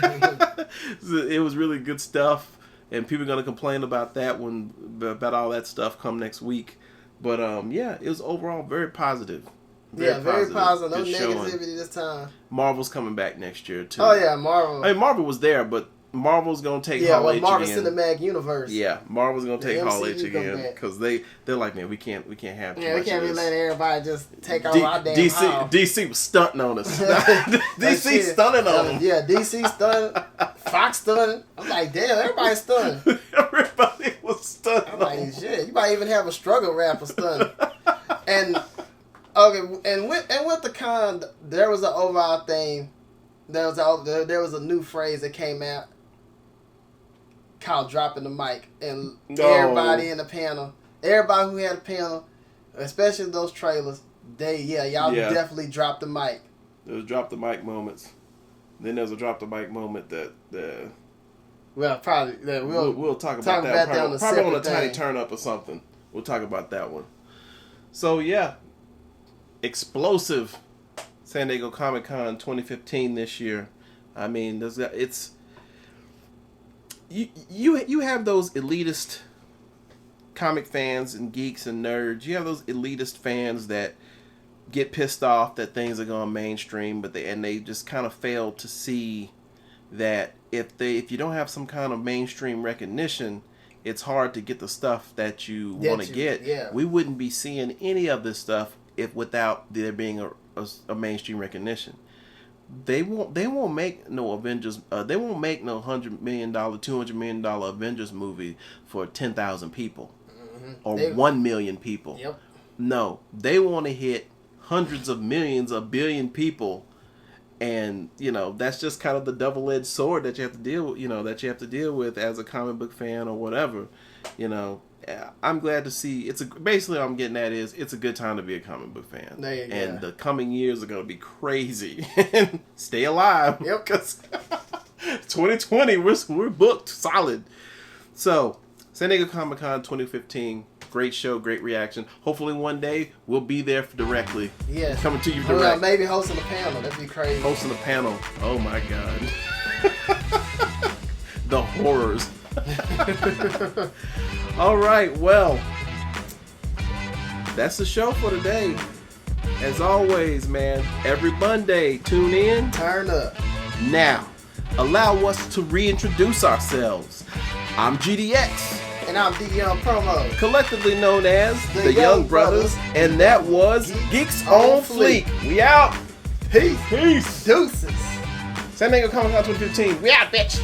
it was really good stuff. And people are going to complain about that about all that stuff come next week. But it was overall very positive. Very positive. No negativity this time. Marvel's coming back next year too. Oh yeah, Marvel. I mean, Marvel was there, but Marvel's gonna take Hall H Marvel again. Cinematic Universe. Yeah, Marvel's gonna take Hall H again because they're like, man, we can't have. Yeah, we can't be letting everybody just take over our damn house. DC was stunting on us. DC stunning on them. Yeah, DC stunning. Fox stunning. I'm like, damn, everybody's stunning. Everybody was stunning. I'm like, shit, you might even have a struggle rapper stunning. And with the con, there was an overall thing. There was a new phrase that came out called dropping the mic, and everybody in the panel, everybody who had a panel, especially those trailers, y'all definitely dropped the mic. There was drop the mic moments. Then there's a drop the mic moment that we'll talk about that. Probably on a tiny turn up or something. We'll talk about that one. So explosive San Diego Comic-Con 2015 this year. I mean, you have those elitist comic fans and geeks and nerds. You have those elitist fans that get pissed off that things are going mainstream, but they just kind of fail to see that if you don't have some kind of mainstream recognition, it's hard to get the stuff that you want to get. Yeah. We wouldn't be seeing any of this stuff if without there being a mainstream recognition. They won't make no Avengers. They won't make no $100 million, $200 million Avengers movie for 10,000 people or 1 million people. Yep. No, they want to hit hundreds of millions, a billion people, and that's just kind of the double-edged sword that you have to deal with as a comic book fan or whatever. I'm glad to see basically what I'm getting at is it's a good time to be a comic book fan. There you go. And the coming years are going to be crazy. Stay alive. Yep. Because 2020, we're booked solid. So, San Diego Comic-Con 2015, great show, great reaction. Hopefully one day we'll be there directly. Yes. Coming to you direct. Maybe hosting a panel. That'd be crazy. Hosting a panel. Oh my God. The horrors. All right, well, that's the show for today. As always, man, every Monday, tune in. Turn up. Now, allow us to reintroduce ourselves. I'm GDX. And I'm the Young Promo. Collectively known as The Young Brothers. And that was Geeks on Fleek. We out. Peace. Peace. Deuces. San Diego Comic-Con 2015. We out, bitch.